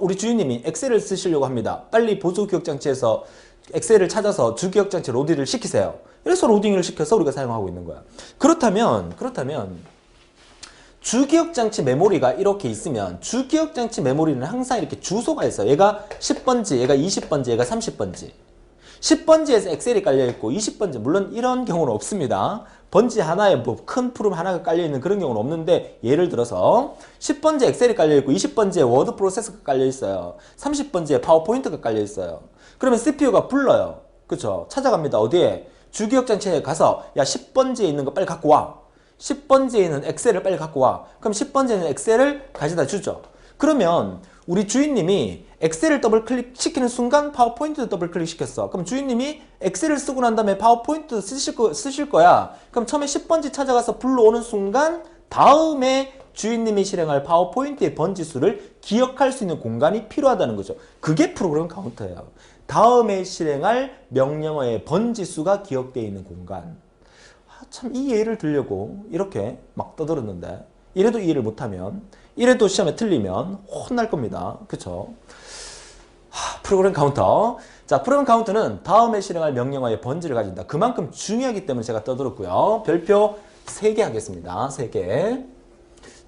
우리 주인님이 엑셀을 쓰시려고 합니다. 빨리 보조기억장치에서 엑셀을 찾아서 주기억장치 로딩을 시키세요. 그래서 로딩을 시켜서 우리가 사용하고 있는 거야. 그렇다면 주기억장치 메모리가 이렇게 있으면 주기억장치 메모리는 항상 이렇게 주소가 있어요. 얘가 10번지, 얘가 20번지, 얘가 30번지. 10번지에서 엑셀이 깔려있고 20번지, 물론 이런 경우는 없습니다. 번지 하나에 뭐 큰 프롬 하나가 깔려있는 그런 경우는 없는데 예를 들어서 10번지에 엑셀이 깔려있고 20번지에 워드 프로세서가 깔려있어요. 30번지에 파워포인트가 깔려있어요. 그러면 CPU가 불러요. 그쵸? 찾아갑니다. 어디에? 주기억장치에 가서 야 10번지에 있는 거 빨리 갖고 와. 10번지에 있는 엑셀을 빨리 갖고 와. 그럼 10번지에 있는 엑셀을 가져다 주죠. 그러면 우리 주인님이 엑셀을 더블 클릭 시키는 순간 파워포인트도 더블 클릭 시켰어. 그럼 주인님이 엑셀을 쓰고 난 다음에 파워포인트 쓰실 거야. 그럼 처음에 10번지 찾아가서 불러오는 순간 다음에 주인님이 실행할 파워포인트의 번지 수를 기억할 수 있는 공간이 필요하다는 거죠. 그게 프로그램 카운터예요. 다음에 실행할 명령어의 번지 수가 기억되어 있는 공간. 참 이 예를 들려고 이렇게 막 떠들었는데 이래도 이해를 못하면 이래도 시험에 틀리면 혼날 겁니다. 그쵸? 프로그램 카운터. 자, 프로그램 카운터는 다음에 실행할 명령어의 번지를 가진다. 그만큼 중요하기 때문에 제가 떠들었고요. 별표 3개 하겠습니다. 3개.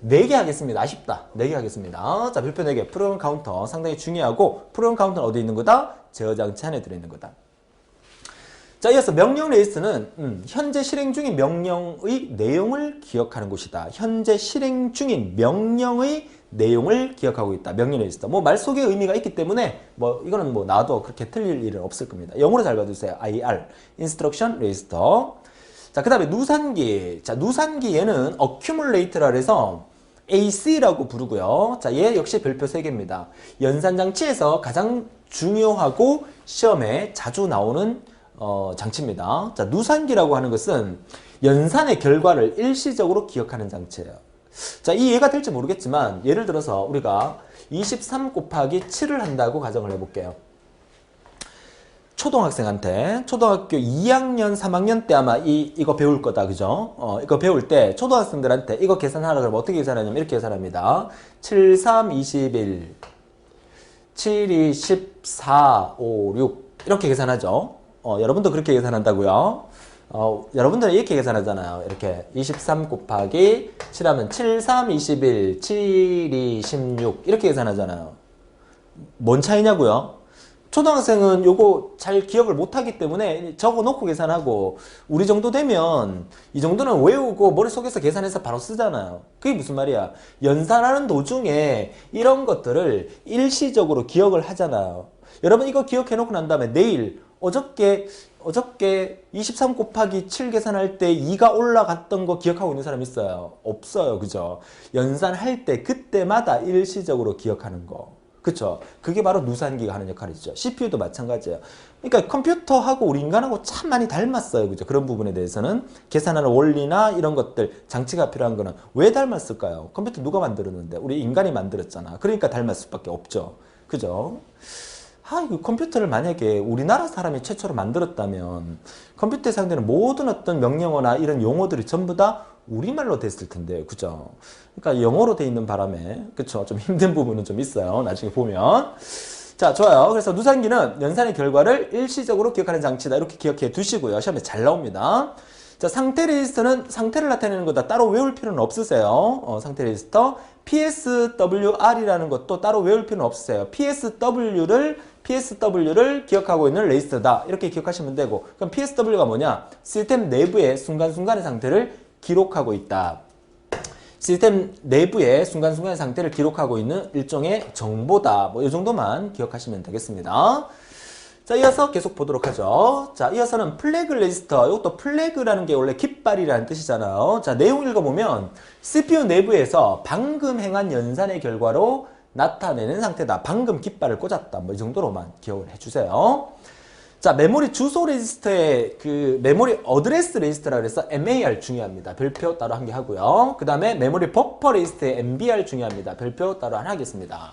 4개 하겠습니다. 아쉽다. 4개 하겠습니다. 자, 별표 4개. 프로그램 카운터 상당히 중요하고 프로그램 카운터는 어디 있는 거다? 제어장치 안에 들어있는 거다. 자, 이어서 명령 레지스트는 현재 실행 중인 명령의 내용을 기억하는 곳이다. 현재 실행 중인 명령의 내용을 기억하고 있다. 명령 레지스터. 뭐 말 속에 의미가 있기 때문에 뭐 이거는 뭐 나도 그렇게 틀릴 일은 없을 겁니다. 영어로 잘 봐주세요. IR. Instruction Register. 자, 그 다음에 누산기. 자, 누산기 얘는 accumulate라 해서 AC라고 부르고요. 자, 얘 역시 별표 3개입니다. 연산장치에서 가장 중요하고 시험에 자주 나오는 장치입니다. 자, 누산기라고 하는 것은 연산의 결과를 일시적으로 기억하는 장치예요. 자, 이 이해가 될지 모르겠지만 예를 들어서 우리가 23 곱하기 7을 한다고 가정을 해볼게요. 초등학생한테 초등학교 2학년, 3학년 때 아마 이거 배울 거다. 그죠? 이거 배울 때 초등학생들한테 이거 계산하라 그러면 어떻게 계산하냐면 이렇게 계산합니다. 7, 3, 21, 7, 2, 14, 5, 6 이렇게 계산하죠. 여러분도 그렇게 계산한다고요. 여러분들은 이렇게 계산하잖아요. 이렇게 23 곱하기 7하면 7, 3, 21, 7, 2, 16 이렇게 계산하잖아요. 뭔 차이냐고요? 초등학생은 요거 잘 기억을 못하기 때문에 적어놓고 계산하고 우리 정도 되면 이 정도는 외우고 머릿속에서 계산해서 바로 쓰잖아요. 그게 무슨 말이야? 연산하는 도중에 이런 것들을 일시적으로 기억을 하잖아요. 여러분 이거 기억해놓고 난 다음에 내일 어저께 23 곱하기 7 계산할 때 2가 올라갔던 거 기억하고 있는 사람 있어요? 없어요. 그죠? 연산할 때 그때마다 일시적으로 기억하는 거. 그쵸? 그게 바로 누산기가 하는 역할이죠. CPU도 마찬가지예요. 그러니까 컴퓨터하고 우리 인간하고 참 많이 닮았어요. 그죠? 그런 부분에 대해서는 계산하는 원리나 이런 것들, 장치가 필요한 거는 왜 닮았을까요? 컴퓨터 누가 만들었는데? 우리 인간이 만들었잖아. 그러니까 닮을 수밖에 없죠. 그죠? 이거 컴퓨터를 만약에 우리나라 사람이 최초로 만들었다면 컴퓨터에 사용되는 모든 어떤 명령어나 이런 용어들이 전부 다 우리말로 됐을 텐데, 그죠? 그러니까 영어로 돼 있는 바람에, 그쵸? 좀 힘든 부분은 좀 있어요. 나중에 보면. 자, 좋아요. 그래서 누산기는 연산의 결과를 일시적으로 기억하는 장치다. 이렇게 기억해 두시고요. 시험에 잘 나옵니다. 자, 상태 레지스터는 상태를 나타내는 거다. 따로 외울 필요는 없으세요. 상태 레지스터. PSWR이라는 것도 따로 외울 필요는 없으세요. PSW를 기억하고 있는 레지스터다. 이렇게 기억하시면 되고. 그럼 PSW가 뭐냐? 시스템 내부의 순간순간의 상태를 기록하고 있다. 시스템 내부의 순간순간의 상태를 기록하고 있는 일종의 정보다. 뭐 이 정도만 기억하시면 되겠습니다. 자, 이어서 계속 보도록 하죠. 자, 이어서는 플래그 레지스터. 이것도 플래그라는 게 원래 깃발이라는 뜻이잖아요. 자, 내용 읽어보면 CPU 내부에서 방금 행한 연산의 결과로 나타내는 상태다. 방금 깃발을 꽂았다. 뭐 이 정도로만 기억을 해주세요. 자, 메모리 주소 레지스터의 그 메모리 어드레스 레지스터라 그래서 MAR 중요합니다. 별표 따로 한 개 하고요. 그 다음에 메모리 버퍼 레지스터의 MBR 중요합니다. 별표 따로 하나 하겠습니다.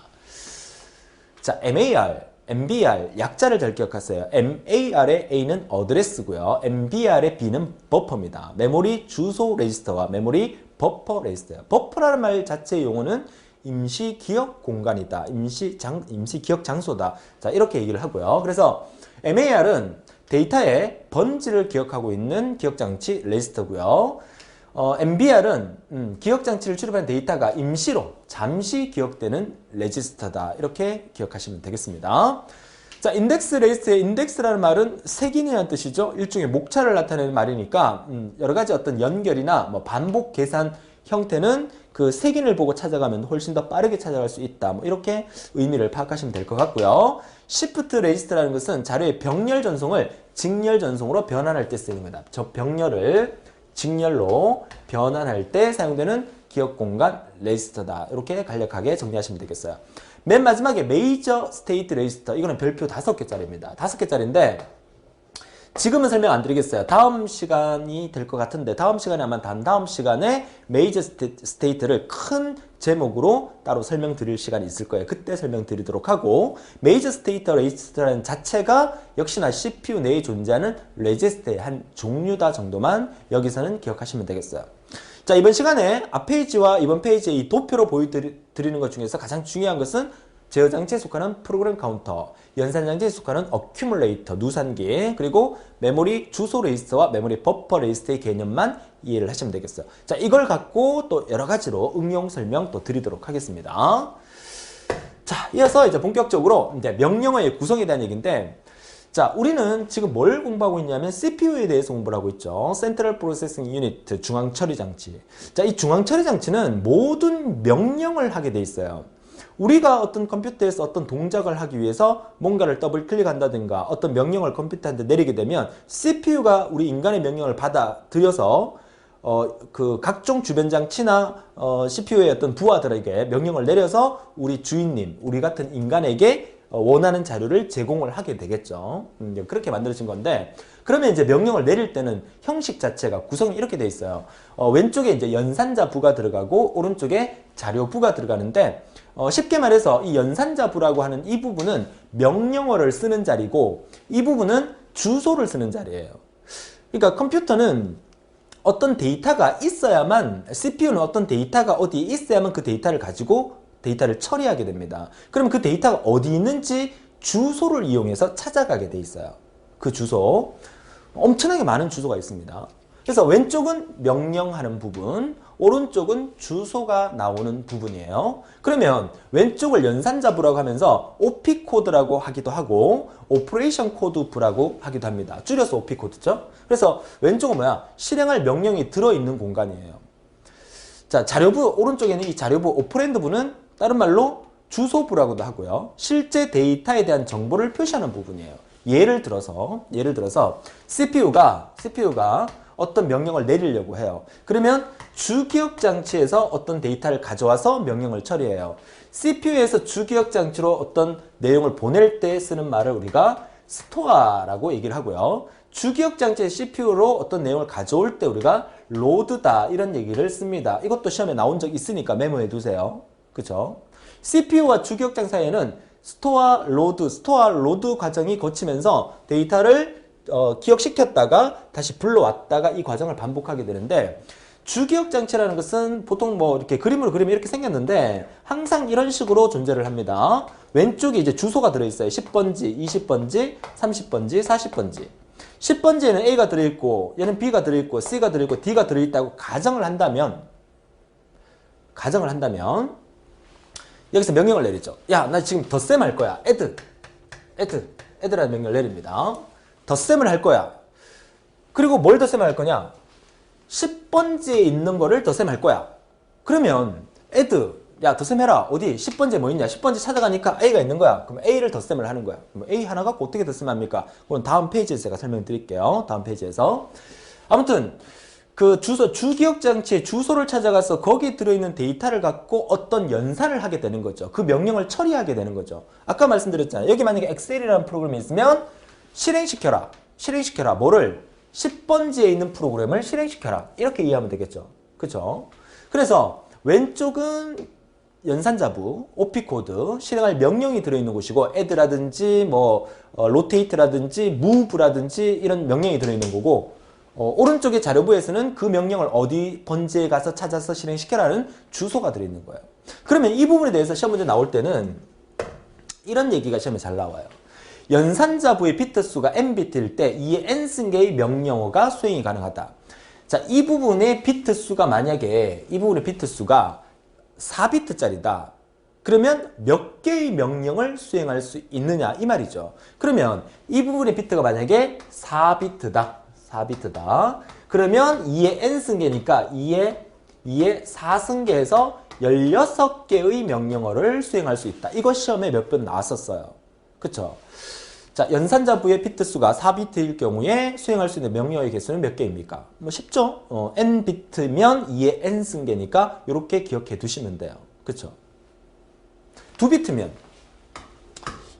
자, MBR 약자를 잘 기억하세요. MAR의 A는 어드레스고요. MBR의 B는 버퍼입니다. 메모리 주소 레지스터와 메모리 버퍼 레지스터예요. 버퍼라는 말 자체의 용어는 임시 기억 공간이다. 임시 기억 장소다. 자, 이렇게 얘기를 하고요. 그래서 MAR은 데이터의 번지를 기억하고 있는 기억장치 레지스터고요. MBR은 기억장치를 출입한 데이터가 임시로 잠시 기억되는 레지스터다. 이렇게 기억하시면 되겠습니다. 자, 인덱스 레지스터의 인덱스라는 말은 색인이라는 뜻이죠. 일종의 목차를 나타내는 말이니까 여러 가지 어떤 연결이나 뭐 반복 계산 형태는 그 색인을 보고 찾아가면 훨씬 더 빠르게 찾아갈 수 있다. 뭐 이렇게 의미를 파악하시면 될 것 같고요. 시프트 레지스터라는 것은 자료의 병렬 전송을 직렬 전송으로 변환할 때 쓰는 겁니다. 저 병렬을 직렬로 변환할 때 사용되는 기억 공간 레지스터다. 이렇게 간략하게 정리하시면 되겠어요. 맨 마지막에 메이저 스테이트 레지스터. 이거는 별표 5개짜리입니다. 5개짜리인데 지금은 설명 안 드리겠어요. 다음 시간이 될 것 같은데 다음 시간에 아마 다음 시간에 메이저 스테이트를 큰 제목으로 따로 설명드릴 시간이 있을 거예요. 그때 설명드리도록 하고 메이저 스테이트 레지스터라는 자체가 역시나 CPU 내에 존재하는 레지스터의 한 종류다 정도만 여기서는 기억하시면 되겠어요. 자, 이번 시간에 앞 페이지와 이번 페이지의 이 도표로 보여드리는 것 중에서 가장 중요한 것은 제어장치에 속하는 프로그램 카운터, 연산장치에 속하는 어큐뮬레이터, 누산기, 그리고 메모리 주소 레지스터와 메모리 버퍼 레지스터의 개념만 이해를 하시면 되겠어요. 자, 이걸 갖고 또 여러 가지로 응용 설명 또 드리도록 하겠습니다. 자, 이어서 이제 본격적으로 이제 명령어의 구성에 대한 얘기인데, 자, 우리는 지금 뭘 공부하고 있냐면 CPU에 대해서 공부를 하고 있죠. Central Processing Unit, 중앙처리장치. 자, 이 중앙처리장치는 모든 명령을 하게 돼 있어요. 우리가 어떤 컴퓨터에서 어떤 동작을 하기 위해서 뭔가를 더블 클릭한다든가 어떤 명령을 컴퓨터한테 내리게 되면 CPU가 우리 인간의 명령을 받아들여서 그 각종 주변 장치나 CPU의 어떤 부하들에게 명령을 내려서 우리 주인님, 우리 같은 인간에게 원하는 자료를 제공을 하게 되겠죠. 그렇게 만들어진 건데, 그러면 이제 명령을 내릴 때는 형식 자체가 구성이 이렇게 돼 있어요. 왼쪽에 이제 연산자 부가 들어가고 오른쪽에 자료 부가 들어가는데, 쉽게 말해서 이 연산자 부라고 하는 이 부분은 명령어를 쓰는 자리고 이 부분은 주소를 쓰는 자리예요. 그러니까 컴퓨터는 어떤 데이터가 있어야만, CPU는 어떤 데이터가 어디에 있어야만 그 데이터를 가지고 데이터를 처리하게 됩니다. 그럼 그 데이터가 어디 있는지 주소를 이용해서 찾아가게 돼 있어요. 그 주소. 엄청나게 많은 주소가 있습니다. 그래서 왼쪽은 명령하는 부분, 오른쪽은 주소가 나오는 부분이에요. 그러면 왼쪽을 연산자부라고 하면서 OP 코드라고 하기도 하고 오퍼레이션 코드 부라고 하기도 합니다. 줄여서 OP 코드죠. 그래서 왼쪽은 뭐야? 실행할 명령이 들어있는 공간이에요. 자, 자료부, 오른쪽에는 이 자료부 오퍼랜드 부는 다른 말로 주소부라고도 하고요. 실제 데이터에 대한 정보를 표시하는 부분이에요. 예를 들어서 CPU가 어떤 명령을 내리려고 해요. 그러면 주기억장치에서 어떤 데이터를 가져와서 명령을 처리해요. CPU에서 주기억장치로 어떤 내용을 보낼 때 쓰는 말을 우리가 스토어라고 얘기를 하고요. 주기억장치의 CPU로 어떤 내용을 가져올 때 우리가 로드다 이런 얘기를 씁니다. 이것도 시험에 나온 적 있으니까 메모해 두세요. 그죠? CPU와 주기억장 사이에는 스토어 로드 과정이 거치면서 데이터를 기억시켰다가 다시 불러왔다가 이 과정을 반복하게 되는데, 주기억장치라는 것은 보통 뭐 이렇게 그림으로 그리면 이렇게 생겼는데 항상 이런 식으로 존재를 합니다. 왼쪽에 이제 주소가 들어있어요. 10번지, 20번지, 30번지, 40번지. 10번지에는 A가 들어있고 얘는 B가 들어있고 C가 들어있고 D가 들어있다고 가정을 한다면 여기서 명령을 내리죠. 야, 나 지금 덧셈 할 거야. add라는 명령을 내립니다. 덧셈을 할 거야. 그리고 뭘 덧셈을 할 거냐? 10번지에 있는 거를 덧셈 할 거야. 그러면 add, 야 덧셈해라. 어디? 10번지에 뭐 있냐? 10번지 찾아가니까 A가 있는 거야. 그럼 A를 덧셈을 하는 거야. 그럼 A 하나 갖고 어떻게 덧셈합니까? 그건 다음 페이지에서 제가 설명드릴게요. 다음 페이지에서. 아무튼 그 주기억장치의 주소를 찾아가서 거기에 들어있는 데이터를 갖고 어떤 연산을 하게 되는 거죠. 그 명령을 처리하게 되는 거죠. 아까 말씀드렸잖아요. 여기 만약에 엑셀이라는 프로그램이 있으면 실행시켜라. 뭐를? 10번지에 있는 프로그램을 실행시켜라. 이렇게 이해하면 되겠죠. 그죠? 그래서 왼쪽은 연산자부, OP 코드, 실행할 명령이 들어있는 곳이고 add라든지 뭐 rotate라든지 move라든지 이런 명령이 들어있는 거고, 오른쪽의 자료부에서는 그 명령을 어디 번지에 가서 찾아서 실행시켜라는 주소가 들어있는 거예요. 그러면 이 부분에 대해서 시험 문제 나올 때는 이런 얘기가 시험에 잘 나와요. 연산자부의 비트 수가 n비트일 때 이에 n승계의 명령어가 수행이 가능하다. 자, 이 부분의 비트 수가 만약에 4비트짜리다. 그러면 몇 개의 명령을 수행할 수 있느냐 이 말이죠. 그러면 이 부분의 비트가 만약에 4비트다. 그러면 2의 n승계니까 2의 4승계에서 16개의 명령어를 수행할 수 있다. 이거 시험에 몇 번 나왔었어요. 그쵸? 자, 연산자부의 비트 수가 4비트일 경우에 수행할 수 있는 명령어의 개수는 몇 개입니까? 뭐 쉽죠? n비트면 2의 n승계니까 이렇게 기억해 두시면 돼요. 그쵸? 2비트면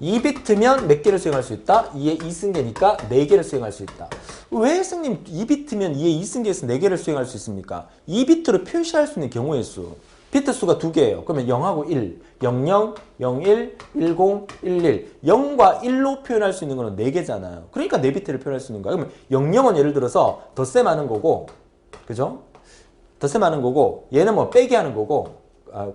2비트면 몇 개를 수행할 수 있다? 2의 2승계니까 4개를 수행할 수 있다. 왜 선생님 2비트면 2의 2승계에서 4개를 수행할 수 있습니까? 2비트로 표시할 수 있는 경우의 수. 비트 수가 2개예요. 그러면 0하고 1, 00, 01, 10, 11. 0과 1로 표현할 수 있는 거는 4개잖아요. 그러니까 4비트를 표현할 수 있는 거야. 그러면 00은 예를 들어서 덧셈하는 거고, 그죠? 덧셈하는 거고, 얘는 뭐 빼기 하는 거고,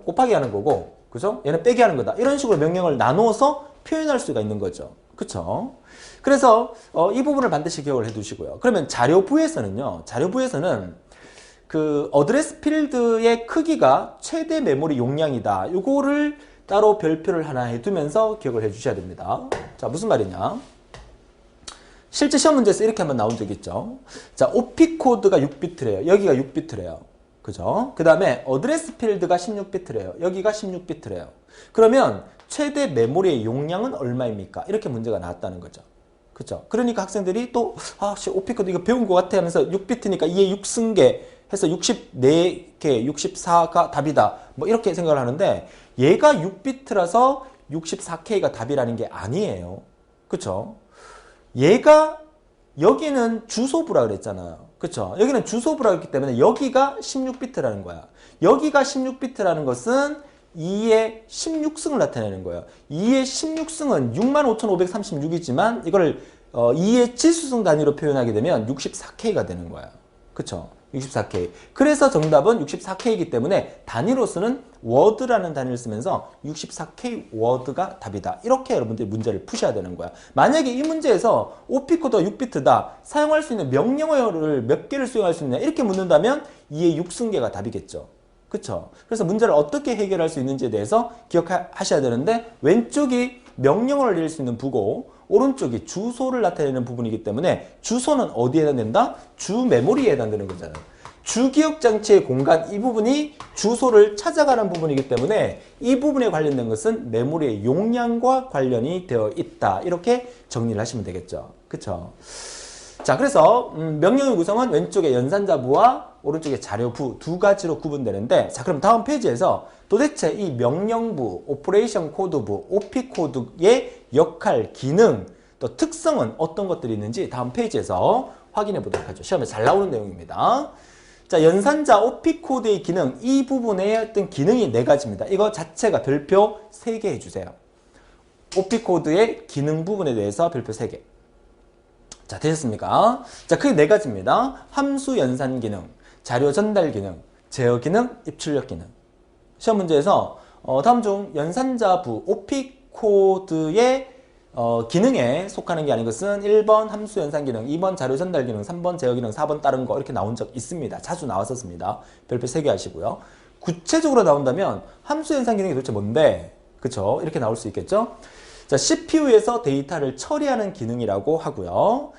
곱하기 하는 거고, 그죠? 얘는 빼기 하는 거다. 이런 식으로 명령을 나누어서 표현할 수가 있는 거죠. 그쵸? 그래서 이 부분을 반드시 기억을 해 두시고요. 그러면 자료부에서는 그 어드레스 필드의 크기가 최대 메모리 용량이다. 요거를 따로 별표를 하나 해두면서 기억을 해 주셔야 됩니다. 자, 무슨 말이냐? 실제 시험 문제에서 이렇게 한번 나온 적이 있죠. 자, OP 코드가 6비트래요. 여기가 6비트래요. 그죠? 그 다음에 어드레스 필드가 16비트래요. 여기가 16비트래요. 그러면 최대 메모리의 용량은 얼마입니까? 이렇게 문제가 나왔다는 거죠. 그죠? 그러니까 학생들이 또 OP 코드 이거 배운 것 같아 하면서 6비트니까 2의 6승계 해서 64개, 64가 답이다. 뭐 이렇게 생각을 하는데 얘가 6비트라서 64K가 답이라는 게 아니에요. 그쵸? 얘가 여기는 주소부라 그랬잖아요. 그쵸? 여기는 주소부라 그랬기 때문에 여기가 16비트라는 거야. 여기가 16비트라는 것은 2의 16승을 나타내는 거예요. 2의 16승은 65,536이지만 이걸 2의 지수승 단위로 표현하게 되면 64K가 되는 거야. 그쵸? 64K. 그래서 정답은 64K이기 때문에 단위로서는 워드라는 단위를 쓰면서 64K 워드가 답이다. 이렇게 여러분들이 문제를 푸셔야 되는 거야. 만약에 이 문제에서 OP-코드가 6비트다. 사용할 수 있는 명령어를 몇 개를 수행할 수 있냐 이렇게 묻는다면 2의 6승계가 답이겠죠. 그쵸? 그래서 문제를 어떻게 해결할 수 있는지에 대해서 기억하셔야 되는데 왼쪽이 명령어를 내릴 수 있는 부고 오른쪽이 주소를 나타내는 부분이기 때문에 주소는 어디에 해당된다? 주 메모리에 해당되는 거잖아요. 주기억장치의 공간 이 부분이 주소를 찾아가는 부분이기 때문에 이 부분에 관련된 것은 메모리의 용량과 관련이 되어 있다. 이렇게 정리를 하시면 되겠죠. 그쵸? 자, 그래서 명령의 구성은 왼쪽에 연산자부와 오른쪽에 자료부 두 가지로 구분되는데, 자, 그럼 다음 페이지에서 도대체 이 명령부, 오퍼레이션 코드부, OP 코드의 역할, 기능, 또 특성은 어떤 것들이 있는지 다음 페이지에서 확인해 보도록 하죠. 시험에 잘 나오는 내용입니다. 자, 연산자 OP 코드의 기능, 이 부분에 어떤 기능이 4가지입니다. 이거 자체가 별표 3개 해주세요. OP 코드의 기능 부분에 대해서 별표 3개. 자, 되셨습니까? 자, 크게 4가지입니다. 함수 연산 기능, 자료 전달 기능, 제어 기능, 입출력 기능. 시험 문제에서 다음 중 연산자부 OP 코드의 기능에 속하는 게 아닌 것은 1번 함수 연산 기능, 2번 자료 전달 기능, 3번 제어 기능, 4번 다른 거 이렇게 나온 적 있습니다. 자주 나왔었습니다. 별표 3개 하시고요. 구체적으로 나온다면 함수 연산 기능이 도대체 뭔데? 그쵸? 이렇게 나올 수 있겠죠? 자, CPU에서 데이터를 처리하는 기능이라고 하고요.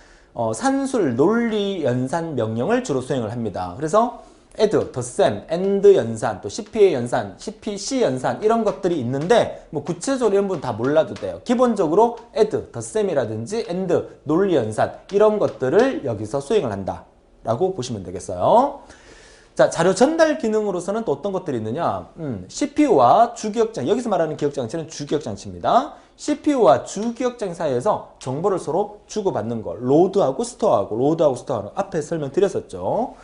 산술, 논리 연산 명령을 주로 수행을 합니다. 그래서 add, 덧셈, and 연산, 또 CPA 연산, CPC 연산 이런 것들이 있는데 뭐 구체적으로 이런 부분 다 몰라도 돼요. 기본적으로 add, 덧셈이라든지 and, 논리 연산 이런 것들을 여기서 수행을 한다 라고 보시면 되겠어요. 자, 자료 전달 기능으로서는 또 어떤 것들이 있느냐? CPU와 주기억장, 여기서 말하는 기억장치는 주기억장치입니다. CPU와 주기억장 사이에서 정보를 서로 주고받는 거, 로드하고 스토어하고 앞에 설명드렸었죠.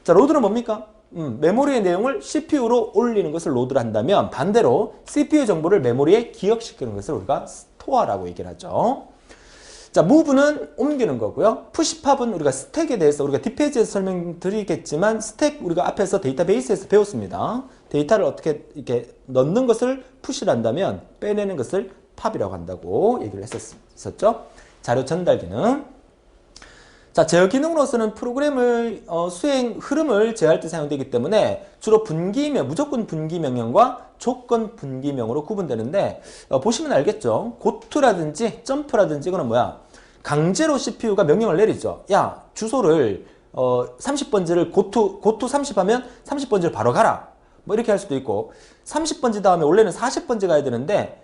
자, 로드는 뭡니까? 메모리의 내용을 CPU로 올리는 것을 로드를 한다면 반대로 CPU 정보를 메모리에 기억시키는 것을 우리가 스토어라고 얘기를 하죠. 자, move는 옮기는 거고요. push팝은 우리가 스택에 대해서 우리가 뒷페이지에서 설명드리겠지만 스택 우리가 앞에서 데이터베이스에서 배웠습니다. 데이터를 어떻게 이렇게 넣는 것을 push를 한다면 빼내는 것을 팝이라고 한다고 얘기를 했었죠. 자료 전달 기능. 자, 제어 기능으로서는 프로그램을 수행 흐름을 제어할 때 사용되기 때문에 주로 분기명, 무조건 분기명령과 조건 분기명으로 구분되는데 보시면 알겠죠. 고투라든지 점프라든지 이거는 뭐야? 강제로 CPU가 명령을 내리죠. 야, 주소를 30번지를 고투 30 하면 30번지를 바로 가라. 뭐 이렇게 할 수도 있고 30번지 다음에 원래는 40번지 가야 되는데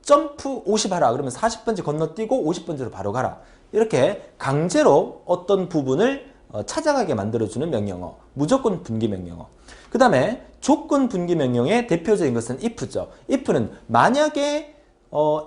점프 50 하라. 그러면 40번지 건너뛰고 50번지로 바로 가라. 이렇게 강제로 어떤 부분을 찾아가게 만들어주는 명령어, 무조건 분기 명령어. 그 다음에 조건 분기 명령의 대표적인 것은 if죠. if는 만약에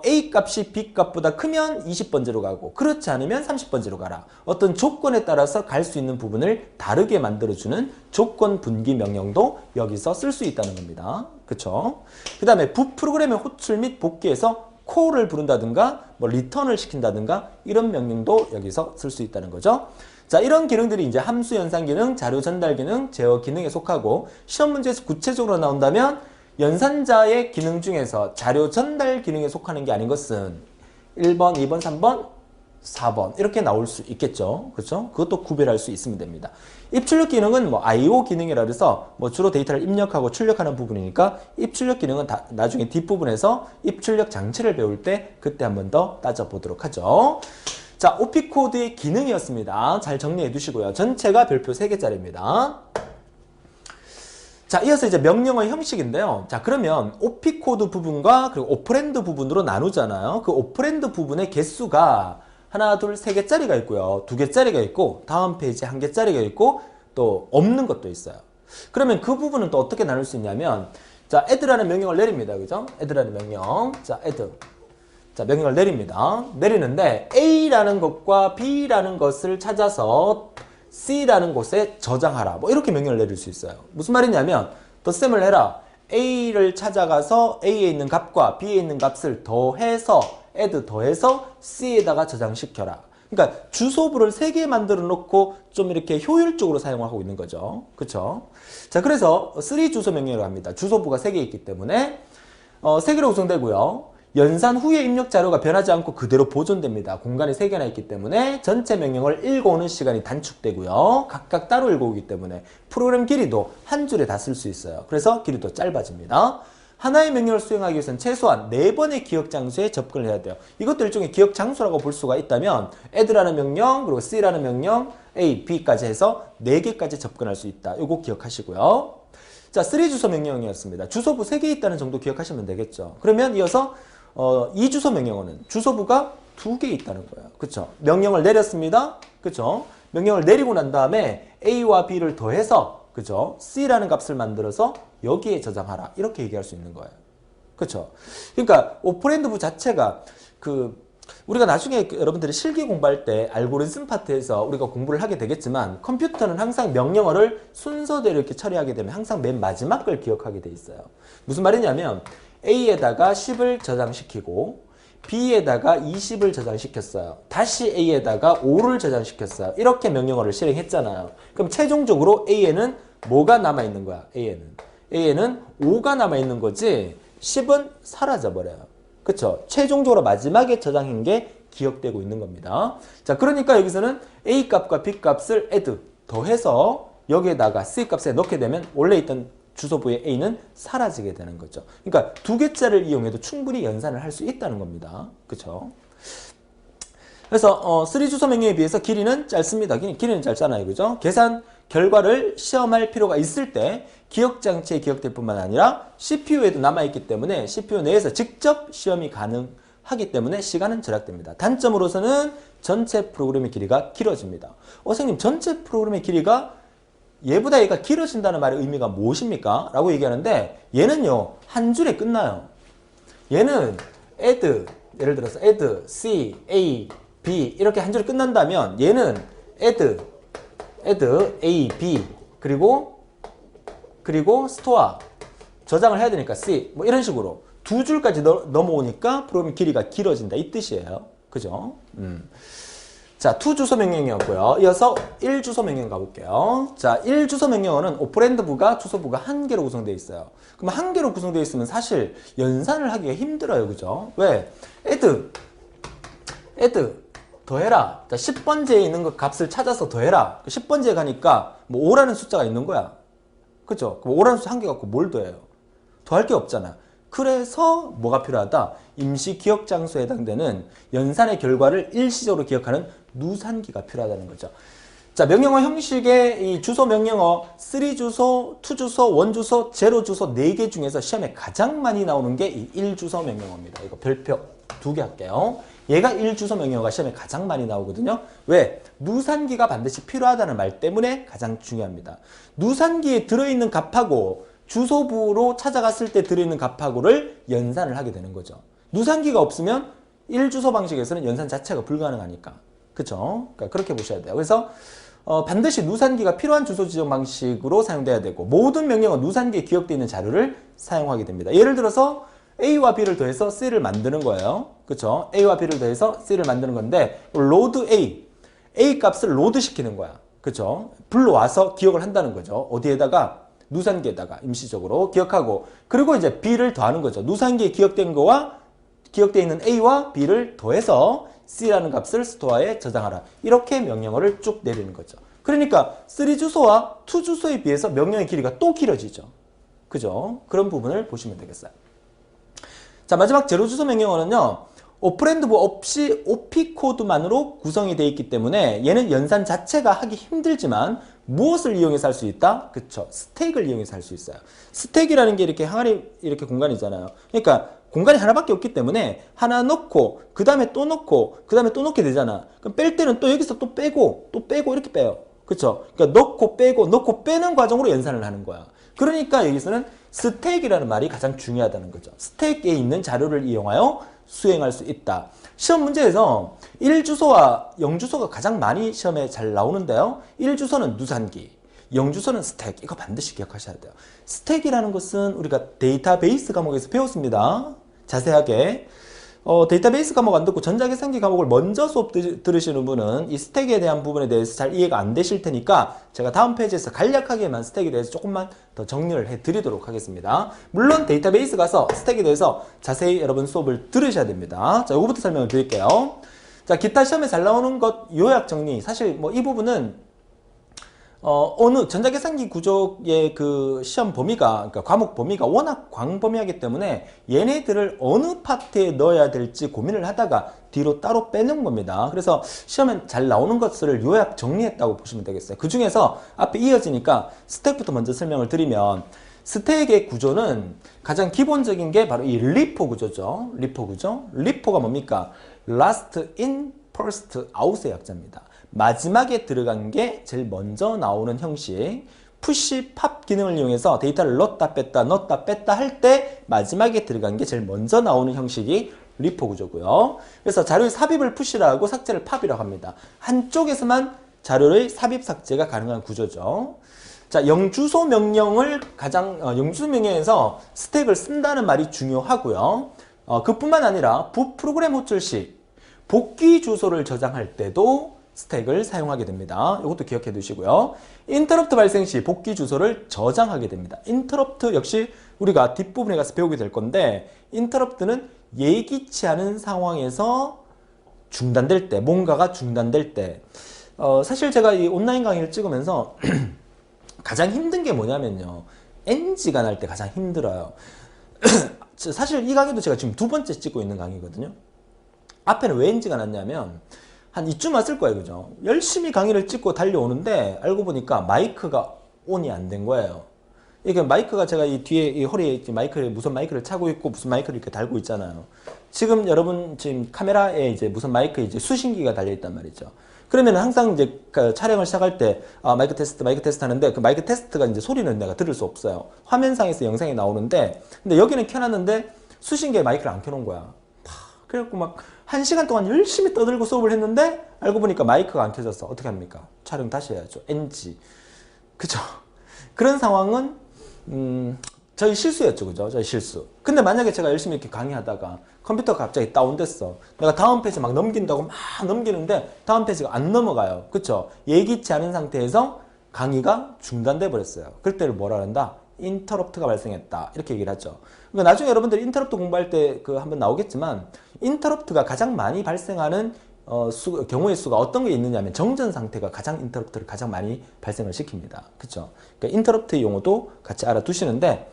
A 값이 B 값보다 크면 20번지로 가고 그렇지 않으면 30번지로 가라. 어떤 조건에 따라서 갈 수 있는 부분을 다르게 만들어주는 조건 분기 명령도 여기서 쓸 수 있다는 겁니다. 그쵸? 그 다음에 부프로그램의 호출 및 복귀에서 콜을 부른다든가 뭐 리턴을 시킨다든가 이런 명령도 여기서 쓸 수 있다는 거죠. 자, 이런 기능들이 이제 함수 연산 기능, 자료 전달 기능, 제어 기능에 속하고 시험 문제에서 구체적으로 나온다면 연산자의 기능 중에서 자료 전달 기능에 속하는 게 아닌 것은 1번, 2번, 3번, 4번 이렇게 나올 수 있겠죠. 그렇죠? 그것도 구별할 수 있으면 됩니다. 입출력 기능은 뭐 I/O 기능이라 그래서 뭐 주로 데이터를 입력하고 출력하는 부분이니까 입출력 기능은 나중에 뒷부분에서 입출력 장치를 배울 때 그때 한 번 더 따져보도록 하죠. 자, OP 코드의 기능이었습니다. 잘 정리해 두시고요. 전체가 별표 3개짜리입니다. 자, 이어서 이제 명령어의 형식인데요. 자, 그러면 OP 코드 부분과 그리고 오퍼랜드 부분으로 나누잖아요. 그 오퍼랜드 부분의 개수가 하나, 둘, 3개짜리가 있고요. 2개짜리가 있고 다음 페이지에 1개짜리가 있고 또 없는 것도 있어요. 그러면 그 부분은 또 어떻게 나눌 수 있냐면 자, add라는 명령을 내립니다. 그죠? add라는 명령. 자, add. 자, 명령을 내립니다. 내리는데 A라는 것과 B라는 것을 찾아서 C라는 곳에 저장하라. 뭐 이렇게 명령을 내릴 수 있어요. 무슨 말이냐면 덧셈을 해라. A를 찾아가서 A에 있는 값과 B에 있는 값을 더해서 add 더해서 C에다가 저장시켜라. 그러니까 주소부를 3개 만들어 놓고 좀 이렇게 효율적으로 사용하고 있는 거죠. 그쵸? 자, 그래서 3 주소 명령이라고 합니다. 주소부가 3개 있기 때문에 3개로 구성되고요. 연산 후에 입력 자료가 변하지 않고 그대로 보존됩니다. 공간이 3개나 있기 때문에 전체 명령을 읽어오는 시간이 단축되고요. 각각 따로 읽어오기 때문에 프로그램 길이도 한 줄에 다 쓸 수 있어요. 그래서 길이도 짧아집니다. 하나의 명령을 수행하기 위해서는 최소한 4번의 기억 장소에 접근을 해야 돼요. 이것도 일종의 기억 장소라고 볼 수가 있다면 add라는 명령, 그리고 C라는 명령, A, B까지 해서 4개까지 접근할 수 있다. 이거 기억하시고요. 자, 3 주소 명령이었습니다. 주소부 3개 있다는 정도 기억하시면 되겠죠. 그러면 이어서 이 주소 명령어는 주소부가 2개 있다는 거예요. 그쵸? 명령을 내렸습니다. 그쵸? 명령을 내리고 난 다음에 A와 B를 더해서 그죠? C라는 값을 만들어서 여기에 저장하라. 이렇게 얘기할 수 있는 거예요. 그쵸? 그러니까 오퍼랜드부 자체가 우리가 나중에 여러분들이 실기 공부할 때 알고리즘 파트에서 우리가 공부를 하게 되겠지만 컴퓨터는 항상 명령어를 순서대로 이렇게 처리하게 되면 항상 맨 마지막 걸 기억하게 돼 있어요. 무슨 말이냐면 A에다가 10을 저장시키고 B에다가 20을 저장시켰어요. 다시 A에다가 5를 저장시켰어요. 이렇게 명령어를 실행했잖아요. 그럼 최종적으로 A에는 뭐가 남아있는 거야? A에는 5가 남아있는 거지 10은 사라져버려요. 그쵸? 최종적으로 마지막에 저장한 게 기억되고 있는 겁니다. 자, 그러니까 여기서는 A 값과 B 값을 add, 더해서 여기에다가 C 값에 넣게 되면 원래 있던 주소부의 A는 사라지게 되는 거죠. 그러니까 2개짜리를 이용해도 충분히 연산을 할 수 있다는 겁니다. 그쵸? 그래서 3 주소 명령에 비해서 길이는 짧습니다. 길이는 짧잖아요. 그죠? 계산 결과를 시험할 필요가 있을 때 기억장치에 기억될 뿐만 아니라 CPU에도 남아있기 때문에 CPU 내에서 직접 시험이 가능하기 때문에 시간은 절약됩니다. 단점으로서는 전체 프로그램의 길이가 길어집니다. 선생님, 전체 프로그램의 길이가 얘보다 얘가 길어진다는 말의 의미가 무엇입니까? 라고 얘기하는데 얘는요, 한 줄에 끝나요. 얘는 add, 예를 들어서 add C, A, B 이렇게 한 줄에 끝난다면 얘는 add A, B 그리고 store 저장을 해야 되니까 C 뭐 이런 식으로 두 줄까지 넘어오니까 프로그램 길이가 길어진다 이 뜻이에요. 그죠? 자, to 주소 명령이었고요. 이어서 1 주소 명령 가볼게요. 자, 1 주소 명령어는 오퍼랜드부가 주소부가 한 개로 구성되어 있어요. 그럼 한 개로 구성되어 있으면 사실 연산을 하기가 힘들어요. 그죠? 왜? add 더해라. 자, 10번째에 있는 그 값을 찾아서 더해라. 10번째에 가니까 뭐 5라는 숫자가 있는 거야. 그죠? 그럼 5라는 숫자 한 개 갖고 뭘 더해요? 더할 게 없잖아. 그래서 뭐가 필요하다? 임시 기억 장소에 해당되는 연산의 결과를 일시적으로 기억하는 누산기가 필요하다는 거죠. 자, 명령어 형식의 이 주소 명령어 3 주소, 2 주소, 1 주소, 0 주소 4개 중에서 시험에 가장 많이 나오는 게 이 1 주소 명령어입니다. 이거 별표 2개 할게요. 얘가 1 주소 명령어가 시험에 가장 많이 나오거든요. 왜? 누산기가 반드시 필요하다는 말 때문에 가장 중요합니다. 누산기에 들어있는 값하고 주소부로 찾아갔을 때 들어있는 값하고를 연산을 하게 되는 거죠. 누산기가 없으면 1주소 방식에서는 연산 자체가 불가능하니까. 그쵸? 그러니까 그렇게 보셔야 돼요. 그래서 반드시 누산기가 필요한 주소 지정 방식으로 사용돼야 되고 모든 명령어 누산기에 기억되어 있는 자료를 사용하게 됩니다. 예를 들어서 A와 B를 더해서 C를 만드는 거예요. 그쵸? A와 B를 더해서 C를 만드는 건데 load A 값을 로드 시키는 거야. 그쵸? 불러와서 기억을 한다는 거죠. 어디에다가? 누산기에다가 임시적으로 기억하고 그리고 이제 B를 더하는 거죠. 누산기에 기억된 거와 기억되어 있는 A와 B를 더해서 C라는 값을 스토어에 저장하라. 이렇게 명령어를 쭉 내리는 거죠. 그러니까 3 주소와 2 주소에 비해서 명령의 길이가 또 길어지죠. 그죠? 그런 부분을 보시면 되겠어요. 자, 마지막 0 주소 명령어는요. 오퍼랜드부 없이 OP 코드만으로 구성이 되어 있기 때문에 얘는 연산 자체가 하기 힘들지만 무엇을 이용해서 할 수 있다? 그쵸. 스택을 이용해서 할 수 있어요. 스택이라는 게 이렇게 항아리 이렇게 공간이잖아요. 그러니까 공간이 하나밖에 없기 때문에 하나 넣고 그 다음에 또 넣고 그 다음에 또 넣게 되잖아. 그럼 뺄 때는 또 여기서 또 빼고 이렇게 빼요. 그쵸. 그러니까 넣고 빼는 과정으로 연산을 하는 거야. 그러니까 여기서는 스택이라는 말이 가장 중요하다는 거죠. 스택에 있는 자료를 이용하여 수행할 수 있다. 시험 문제에서 1주소와 0주소가 가장 많이 시험에 잘 나오는데요. 1주소는 누산기, 0주소는 스택. 이거 반드시 기억하셔야 돼요. 스택이라는 것은 우리가 데이터베이스 과목에서 배웠습니다. 자세하게. 데이터베이스 과목 안 듣고 전자계산기 과목을 먼저 수업 들으시는 분은 이 스택에 대한 부분에 대해서 잘 이해가 안 되실 테니까 제가 다음 페이지에서 간략하게만 스택에 대해서 조금만 더 정리를 해드리도록 하겠습니다. 물론 데이터베이스 가서 스택에 대해서 자세히 여러분 수업을 들으셔야 됩니다. 자, 이거부터 설명을 드릴게요. 자, 기타 시험에 잘 나오는 것 요약 정리. 사실 뭐 이 부분은 어느 전자계산기 구조의 그 시험 범위가, 그러니까 과목 범위가 워낙 광범위하기 때문에 얘네들을 어느 파트에 넣어야 될지 고민을 하다가 뒤로 따로 빼는 겁니다. 그래서 시험에 잘 나오는 것을 요약 정리했다고 보시면 되겠어요. 그 중에서 앞에 이어지니까 스택부터 먼저 설명을 드리면 스택의 구조는 가장 기본적인 게 바로 이 리포 구조죠. 리포 구조. 리포가 뭡니까? last in, first out의 약자입니다. 마지막에 들어간 게 제일 먼저 나오는 형식. 푸시, 팝 기능을 이용해서 데이터를 넣었다 뺐다 할 때 마지막에 들어간 게 제일 먼저 나오는 형식이 리포 구조고요. 그래서 자료의 삽입을 푸시라 하고 삭제를 팝이라고 합니다. 한쪽에서만 자료의 삽입 삭제가 가능한 구조죠. 자, 영주소 명령을 영주소 명령에서 스택을 쓴다는 말이 중요하고요. 그뿐만 아니라 부 프로그램 호출 시 복귀 주소를 저장할 때도 스택을 사용하게 됩니다. 이것도 기억해 두시고요. 인터럽트 발생 시 복귀 주소를 저장하게 됩니다. 인터럽트 역시 우리가 뒷부분에 가서 배우게 될 건데, 인터럽트는 예기치 않은 상황에서 중단될 때, 뭔가가 중단될 때, 사실 제가 이 온라인 강의를 찍으면서 가장 힘든 게 뭐냐면요, NG가 날 때 가장 힘들어요. 사실 이 강의도 제가 지금 2번째 찍고 있는 강의거든요. 앞에는 왜 NG가 났냐면 한 이쯤 왔을 거예요, 그죠? 열심히 강의를 찍고 달려오는데 알고 보니까 마이크가 온이 안 된 거예요. 이게 마이크가 제가 이 뒤에 이 허리에 마이크를, 무선 마이크를 차고 있고 무슨 마이크를 이렇게 달고 있잖아요. 지금 여러분 지금 카메라에 이제 무선 마이크 이제 수신기가 달려 있단 말이죠. 그러면 항상 이제 촬영을 시작할 때 마이크 테스트 하는데 그 마이크 테스트가 이제 소리는 내가 들을 수 없어요. 화면상에서 영상이 나오는데, 근데 여기는 켜놨는데 수신기에 마이크를 안 켜놓은 거야. 그래갖고 막 1시간 동안 열심히 떠들고 수업을 했는데 알고 보니까 마이크가 안 켜졌어. 어떻게 합니까? 촬영 다시 해야죠. NG. 그죠? 그런 상황은 저희 실수였죠. 그죠? 저희 실수. 근데 만약에 제가 열심히 이렇게 강의하다가 컴퓨터가 갑자기 다운됐어. 내가 다음 페이지 막 넘긴다고 막 넘기는데 다음 페이지가 안 넘어가요. 그쵸? 예기치 않은 상태에서 강의가 중단돼 버렸어요. 그럴 때를 뭐라 한다? 인터럽트가 발생했다. 이렇게 얘기를 하죠. 그러니까 나중에 여러분들이 인터럽트 공부할 때 한번 나오겠지만, 인터럽트가 가장 많이 발생하는 경우의 수가 어떤 게 있느냐면 정전 상태가 가장 인터럽트를 가장 많이 발생을 시킵니다. 그쵸? 그러니까 인터럽트 용어도 같이 알아두시는데,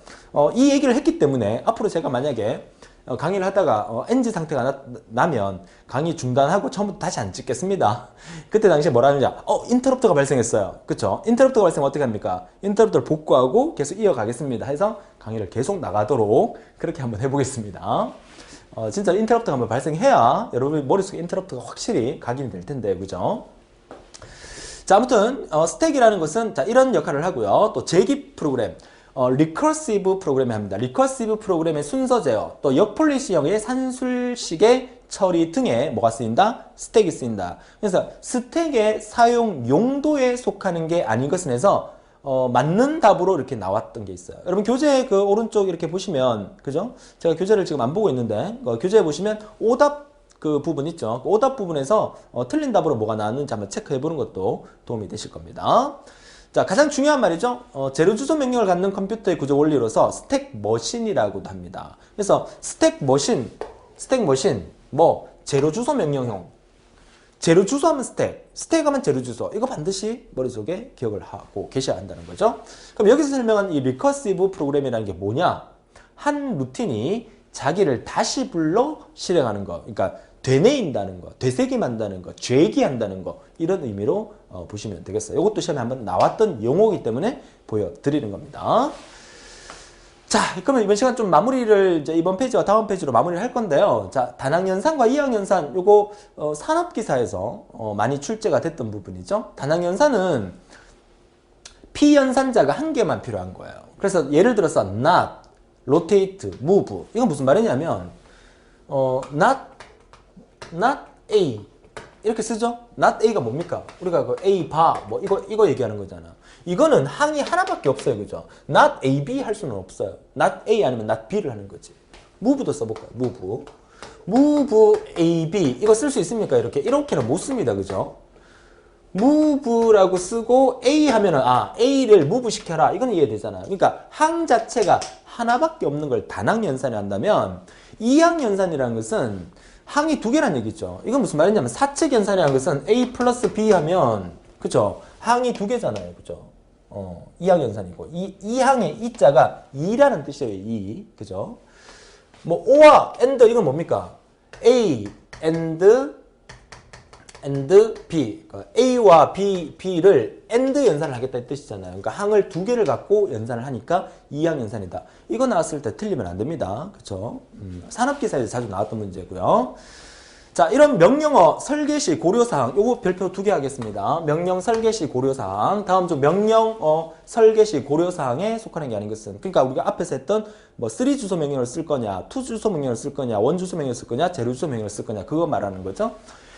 이 얘기를 했기 때문에 앞으로 제가 만약에 강의를 하다가 NG 상태가 나면 강의 중단하고 처음부터 다시 안 찍겠습니다. 그때 당시에 뭐라 하느냐, 인터럽트가 발생했어요. 그쵸? 인터럽트가 발생하면 어떻게 합니까? 인터럽트를 복구하고 계속 이어가겠습니다 해서 강의를 계속 나가도록 그렇게 한번 해보겠습니다. 진짜 인터럽트가 한번 발생해야 여러분 머릿속에 인터럽트가 확실히 각인이 될 텐데, 그죠? 자, 아무튼 스택이라는 것은 자, 이런 역할을 하고요. 또 제기 프로그램, 리커시브 프로그램을 합니다. 리커시브 프로그램의 순서 제어, 또 역폴리시형의 산술식의 처리 등에 뭐가 쓰인다? 스택이 쓰인다. 그래서 스택의 사용 용도에 속하는 게 아닌 것은 해서 맞는 답으로 이렇게 나왔던 게 있어요. 여러분 교재 그 오른쪽 이렇게 보시면, 그죠? 제가 교재를 지금 안 보고 있는데 교재에 보시면 오답 그 부분 있죠. 그 오답 부분에서 틀린 답으로 뭐가 나왔는지 한번 체크해 보는 것도 도움이 되실 겁니다. 자, 가장 중요한 말이죠. 재료 주소 명령을 갖는 컴퓨터의 구조 원리로서 스택 머신이라고도 합니다. 그래서 스택 머신, 뭐 재료 주소 명령형, 재료 주소 하면 스택 하면 재료 주소. 이거 반드시 머릿속에 기억을 하고 계셔야 한다는 거죠. 그럼 여기서 설명한 이 리커시브 프로그램이라는 게 뭐냐? 한 루틴이 자기를 다시 불러 실행하는 거. 그러니까 되뇌인다는 거, 되새김한다는 거, 죄기한다는 거, 이런 의미로 보시면 되겠어요. 이것도 시험에 한번 나왔던 용어이기 때문에 보여드리는 겁니다. 자, 그러면 이번 시간 좀 마무리를 이제 이번 페이지와 다음 페이지로 마무리를 할 건데요. 자, 다낭연산과 이항연산, 요거 산업기사에서 많이 출제가 됐던 부분이죠. 다낭연산은 피연산자가 한 개만 필요한 거예요. 그래서 예를 들어서 not, rotate, move. 이건 무슨 말이냐면 not A 이렇게 쓰죠. not A가 뭡니까? 우리가 그 A 봐 뭐 이거 얘기하는 거잖아. 이거는 항이 하나밖에 없어요, 그죠? not A, B 할 수는 없어요. not A 아니면 not B를 하는 거지. move도 써볼까요? move A, B 이거 쓸 수 있습니까? 이렇게는 못 씁니다, 그죠? move라고 쓰고 A 하면은 A를 move 시켜라 이건 이해되잖아요. 그러니까 항 자체가 하나밖에 없는 걸 다낭연산을 한다면, 이항연산이라는 것은 항이 두 개란 얘기죠. 이건 무슨 말이냐면 사측연산이라는 것은 A 플러스 B 하면, 그죠? 항이 두 개잖아요, 그죠? 이항연산이고 이항의 이자가 2라는 뜻이에요. 2, 그죠? 뭐 O와 AND 이건 뭡니까? A and and B. 그러니까 A와 B를 and 연산을 하겠다 이 뜻이잖아요. 그러니까 항을 두 개를 갖고 연산을 하니까 이항 연산이다. 이거 나왔을 때 틀리면 안 됩니다. 그렇죠? 산업기사에서 자주 나왔던 문제고요. 자, 이런 명령어 설계 시 고려사항, 요거 별표 2개 하겠습니다. 명령 설계 시 고려사항, 다음 중 명령어 설계 시 고려사항에 속하는 게 아닌 것은, 그러니까 우리가 앞에서 했던 뭐 3 주소 명령어를 쓸 거냐, 2 주소 명령어를 쓸 거냐, 1 주소 명령어를 쓸 거냐, 제로 주소 명령어를 쓸 거냐, 그거 말하는 거죠.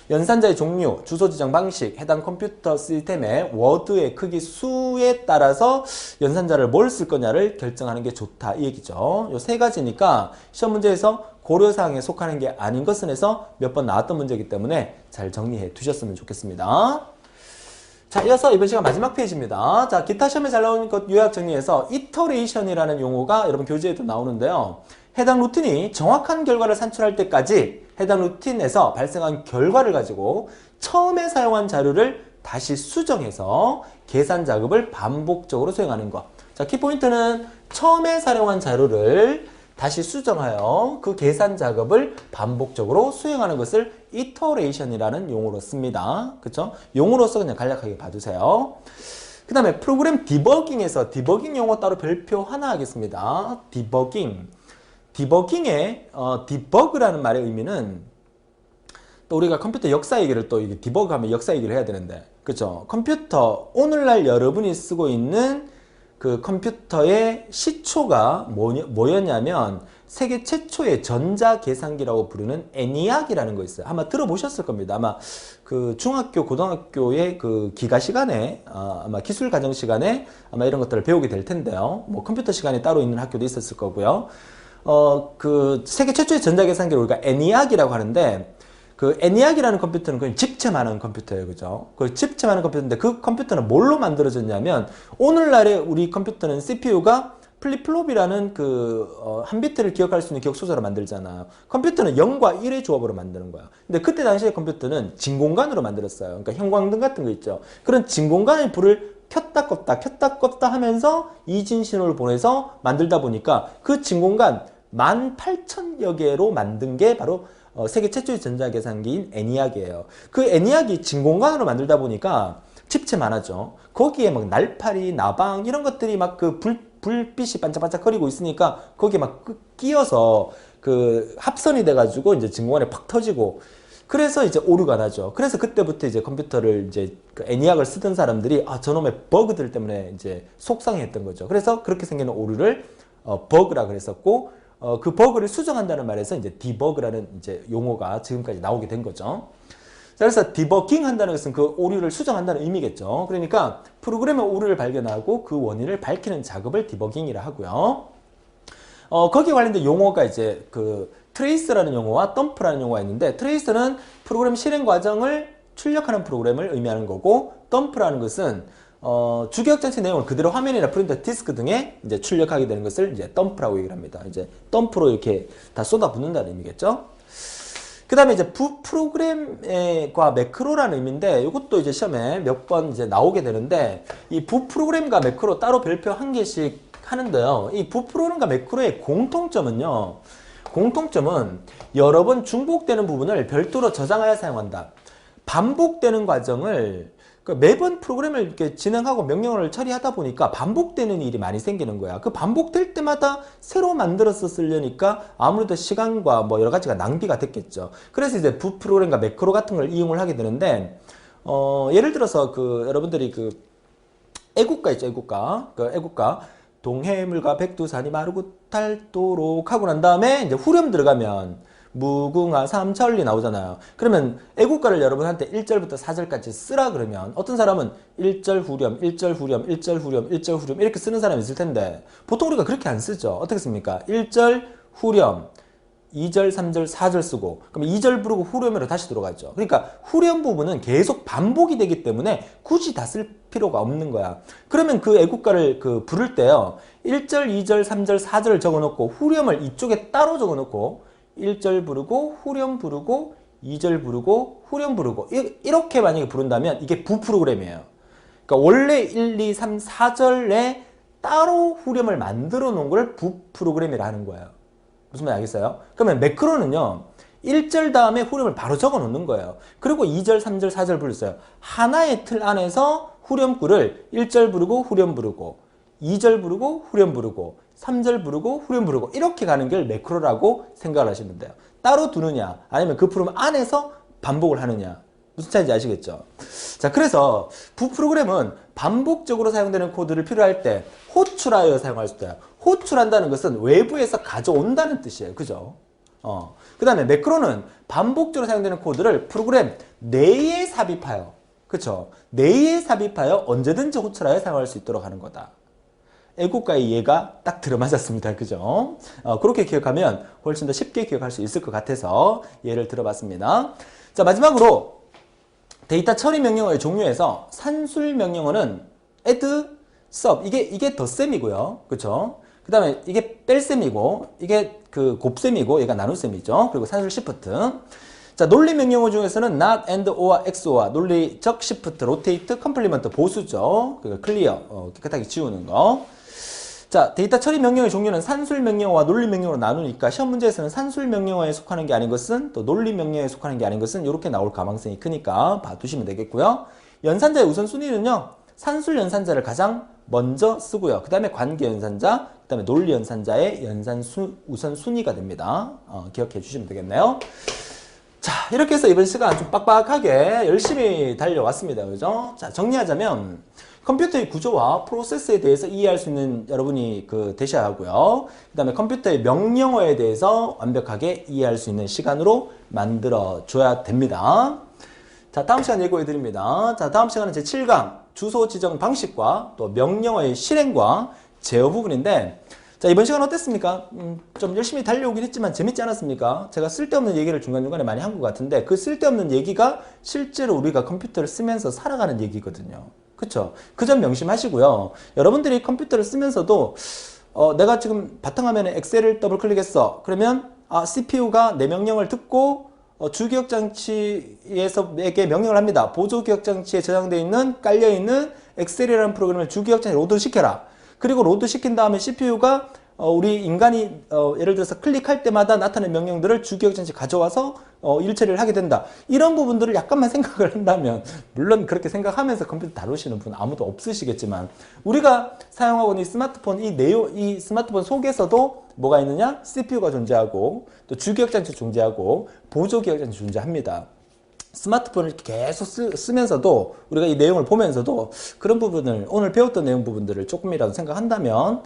연산자의 종류, 주소 지정 방식, 해당 컴퓨터 시스템의 워드의 크기 수에 따라서 연산자를 뭘 쓸 거냐를 결정하는 게 좋다 이 얘기죠. 요 세 가지니까 시험 문제에서 고려사항에 속하는 게 아닌 것은 해서 몇 번 나왔던 문제이기 때문에 잘 정리해 두셨으면 좋겠습니다. 자, 이어서 이번 시간 마지막 페이지입니다. 자, 기타 시험에 잘 나오는 것 요약 정리해서 이터레이션이라는 용어가 여러분 교재에도 나오는데요. 해당 루틴이 정확한 결과를 산출할 때까지 해당 루틴에서 발생한 결과를 가지고 처음에 사용한 자료를 다시 수정해서 계산 작업을 반복적으로 수행하는 것. 자, 키포인트는 처음에 사용한 자료를 다시 수정하여 그 계산 작업을 반복적으로 수행하는 것을 이터레이션이라는 용어로 씁니다. 그쵸? 용어로서 그냥 간략하게 봐주세요. 그 다음에 프로그램 디버깅에서 디버깅 용어 따로 별표 하나 하겠습니다. 디버깅. 디버깅의 디버그라는 말의 의미는 또 우리가 컴퓨터 역사 얘기를 또 이게 디버그하면 역사 얘기를 해야 되는데, 그렇죠? 컴퓨터 오늘날 여러분이 쓰고 있는 그 컴퓨터의 시초가 뭐였냐면 세계 최초의 전자계산기라고 부르는 ENIAC이라는 거 있어요. 아마 들어보셨을 겁니다. 아마 그 중학교, 고등학교의 그 기가 시간에 아마 기술 과정 시간에 아마 이런 것들을 배우게 될 텐데요. 뭐 컴퓨터 시간이 따로 있는 학교도 있었을 거고요. 그 세계 최초의 전자계산기를 우리가 ENIAC이라고 하는데 그 ENIAC이라는 컴퓨터는 그냥 집체만한 컴퓨터예요. 그죠? 그 집체만한 컴퓨터인데 그 컴퓨터는 뭘로 만들어졌냐면 오늘날의 우리 컴퓨터는 CPU가 플립플롭이라는 한 비트를 기억할 수 있는 기억 소자로 만들잖아요. 컴퓨터는 0과 1의 조합으로 만드는 거야. 근데 그때 당시에 컴퓨터는 진공관으로 만들었어요. 그러니까 형광등 같은 거 있죠. 그런 진공관의 불을 켰다 껐다 하면서 이진 신호를 보내서 만들다 보니까 그 진공관 18,000여 개로 만든 게 바로 세계 최초의 전자계산기인 ENIAC이에요. 그 ENIAC이 진공관으로 만들다 보니까 칩체 많았죠. 거기에 막 날파리, 나방 이런 것들이 막 그 불빛이 반짝반짝거리고 있으니까 거기에 막 끼어서 그 합선이 돼가지고 이제 진공관에 팍 터지고 그래서 이제 오류가 나죠. 그래서 그때부터 이제 컴퓨터를 이제 그 ENIAC을 쓰던 사람들이 저놈의 버그들 때문에 이제 속상해했던 거죠. 그래서 그렇게 생기는 오류를 버그라 그랬었고 그 버그를 수정한다는 말에서 이제 디버그라는 이제 용어가 지금까지 나오게 된 거죠. 자, 그래서 디버깅 한다는 것은 그 오류를 수정한다는 의미겠죠. 그러니까 프로그램의 오류를 발견하고 그 원인을 밝히는 작업을 디버깅이라 하고요. 거기에 관련된 용어가 이제 그 트레이스라는 용어와 덤프라는 용어가 있는데 트레이스는 프로그램 실행 과정을 출력하는 프로그램을 의미하는 거고 덤프라는 것은 주기억 장치 내용을 그대로 화면이나 프린터, 디스크 등에 이제 출력하게 되는 것을 이제 덤프라고 얘기를 합니다. 이제 덤프로 이렇게 다 쏟아붓는다는 의미겠죠. 그 다음에 이제 부프로그램과 매크로라는 의미인데 이것도 이제 시험에 몇 번 이제 나오게 되는데 이 부프로그램과 매크로 따로 별표 한 개씩 하는데요. 이 부프로그램과 매크로의 공통점은 여러 번 중복되는 부분을 별도로 저장하여 사용한다. 반복되는 과정을 매번 프로그램을 이렇게 진행하고 명령어를 처리하다 보니까 반복되는 일이 많이 생기는 거야. 그 반복될 때마다 새로 만들어서 쓰려니까 아무래도 시간과 뭐 여러 가지가 낭비가 됐겠죠. 그래서 이제 부프로그램과 매크로 같은 걸 이용을 하게 되는데, 예를 들어서 여러분들이 애국가 있죠, 애국가. 애국가. 동해물과 백두산이 마르고 닳도록 하고 난 다음에 이제 후렴 들어가면 무궁화 삼천리 나오잖아요. 그러면 애국가를 여러분한테 1절부터 4절까지 쓰라 그러면 어떤 사람은 1절 후렴, 1절 후렴, 1절 후렴, 1절 후렴 이렇게 쓰는 사람이 있을 텐데 보통 우리가 그렇게 안 쓰죠. 어떻게 씁니까? 1절 후렴, 2절, 3절, 4절 쓰고 그럼 2절 부르고 후렴으로 다시 들어가죠. 그러니까 후렴 부분은 계속 반복이 되기 때문에 굳이 다 쓸 필요가 없는 거야. 그러면 그 애국가를 부를 때요. 1절, 2절, 3절, 4절을 적어놓고 후렴을 이쪽에 따로 적어놓고 1절 부르고 후렴 부르고 2절 부르고 후렴 부르고 이렇게 만약에 부른다면 이게 부프로그램이에요. 그러니까 원래 1, 2, 3, 4절에 따로 후렴을 만들어 놓은 걸 부프로그램이라 하는 거예요. 무슨 말인지 알겠어요? 그러면 매크로는요. 1절 다음에 후렴을 바로 적어 놓는 거예요. 그리고 2절, 3절, 4절 불렀어요. 하나의 틀 안에서 후렴구를 1절 부르고 후렴 부르고 2절 부르고 후렴 부르고 3절 부르고 후렴 부르고 이렇게 가는 걸 매크로라고 생각을 하시면 돼요. 따로 두느냐 아니면 그 프로그램 안에서 반복을 하느냐 무슨 차이인지 아시겠죠? 자, 그래서 부 프로그램은 반복적으로 사용되는 코드를 필요할 때 호출하여 사용할 수 있어요. 호출한다는 것은 외부에서 가져온다는 뜻이에요. 그죠? 그 다음에 매크로는 반복적으로 사용되는 코드를 프로그램 내에 삽입하여, 그쵸? 내에 삽입하여 언제든지 호출하여 사용할 수 있도록 하는 거다. 애국가의 예가 딱 들어맞았습니다. 그죠? 그렇게 기억하면 훨씬 더 쉽게 기억할 수 있을 것 같아서 예를 들어봤습니다. 자, 마지막으로 데이터 처리 명령어의 종류에서 산술 명령어는 add, sub 이게 덧셈이고요. 그쵸? 그 다음에 이게 뺄셈이고 이게 그 곱셈이고 얘가 나눗셈이죠. 그리고 산술 시프트. 자, 논리 명령어 중에서는 not, and, or, XOR 논리적 시프트, rotate, complement 보수죠. 그 클리어 깨끗하게 지우는 거. 자, 데이터 처리 명령어의 종류는 산술 명령어와 논리 명령어로 나누니까 시험 문제에서는 산술 명령어에 속하는 게 아닌 것은 또 논리 명령어에 속하는 게 아닌 것은 이렇게 나올 가망성이 크니까 봐두시면 되겠고요. 연산자의 우선순위는요. 산술 연산자를 가장 먼저 쓰고요. 그 다음에 관계 연산자, 그 다음에 논리 연산자의 우선순위가 됩니다. 기억해 주시면 되겠네요. 자, 이렇게 해서 이번 시간 좀 빡빡하게 열심히 달려왔습니다. 그죠? 자, 정리하자면 컴퓨터의 구조와 프로세스에 대해서 이해할 수 있는 여러분이 되셔야 하고요. 그 다음에 컴퓨터의 명령어에 대해서 완벽하게 이해할 수 있는 시간으로 만들어줘야 됩니다. 자, 다음 시간 예고해 드립니다. 자, 다음 시간은 제 7강 주소 지정 방식과 또 명령어의 실행과 제어 부분인데, 자, 이번 시간 어땠습니까? 좀 열심히 달려오긴 했지만 재밌지 않았습니까? 제가 쓸데없는 얘기를 중간중간에 많이 한 것 같은데 그 쓸데없는 얘기가 실제로 우리가 컴퓨터를 쓰면서 살아가는 얘기거든요. 그쵸? 그 점 명심하시고요. 여러분들이 컴퓨터를 쓰면서도 내가 지금 바탕화면에 엑셀을 더블 클릭했어. 그러면 CPU가 내 명령을 듣고 주기억장치에게 명령을 합니다. 보조기억장치에 저장되어 있는 깔려있는 엑셀이라는 프로그램을 주기억장치에 로드 시켜라. 그리고 로드 시킨 다음에 CPU가 우리 인간이 예를 들어서 클릭할 때마다 나타나는 명령들을 주기억장치에 가져와서 일 처리를 하게 된다. 이런 부분들을 약간만 생각을 한다면, 물론 그렇게 생각하면서 컴퓨터 다루시는 분 아무도 없으시겠지만, 우리가 사용하고 있는 이 스마트폰, 이 스마트폰 속에서도 뭐가 있느냐? CPU가 존재하고 또 주기억장치 존재하고 보조기억장치 존재합니다. 스마트폰을 계속 쓰면서도 우리가 이 내용을 보면서도 그런 부분을, 오늘 배웠던 내용 부분들을 조금이라도 생각한다면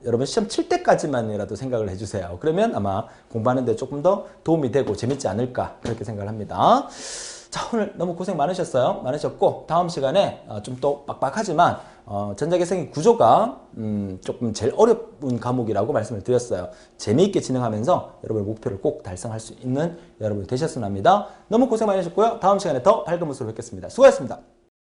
여러분 시험 칠 때까지만이라도 생각을 해주세요. 그러면 아마 공부하는 데 조금 더 도움이 되고 재밌지 않을까 그렇게 생각을 합니다. 자, 오늘 너무 고생 많으셨어요. 많으셨고 다음 시간에 좀 또 빡빡하지만 전자계산기 구조가 조금 제일 어려운 과목이라고 말씀을 드렸어요. 재미있게 진행하면서 여러분의 목표를 꼭 달성할 수 있는 여러분이 되셨으면 합니다. 너무 고생 많으셨고요. 다음 시간에 더 밝은 모습으로 뵙겠습니다. 수고하셨습니다.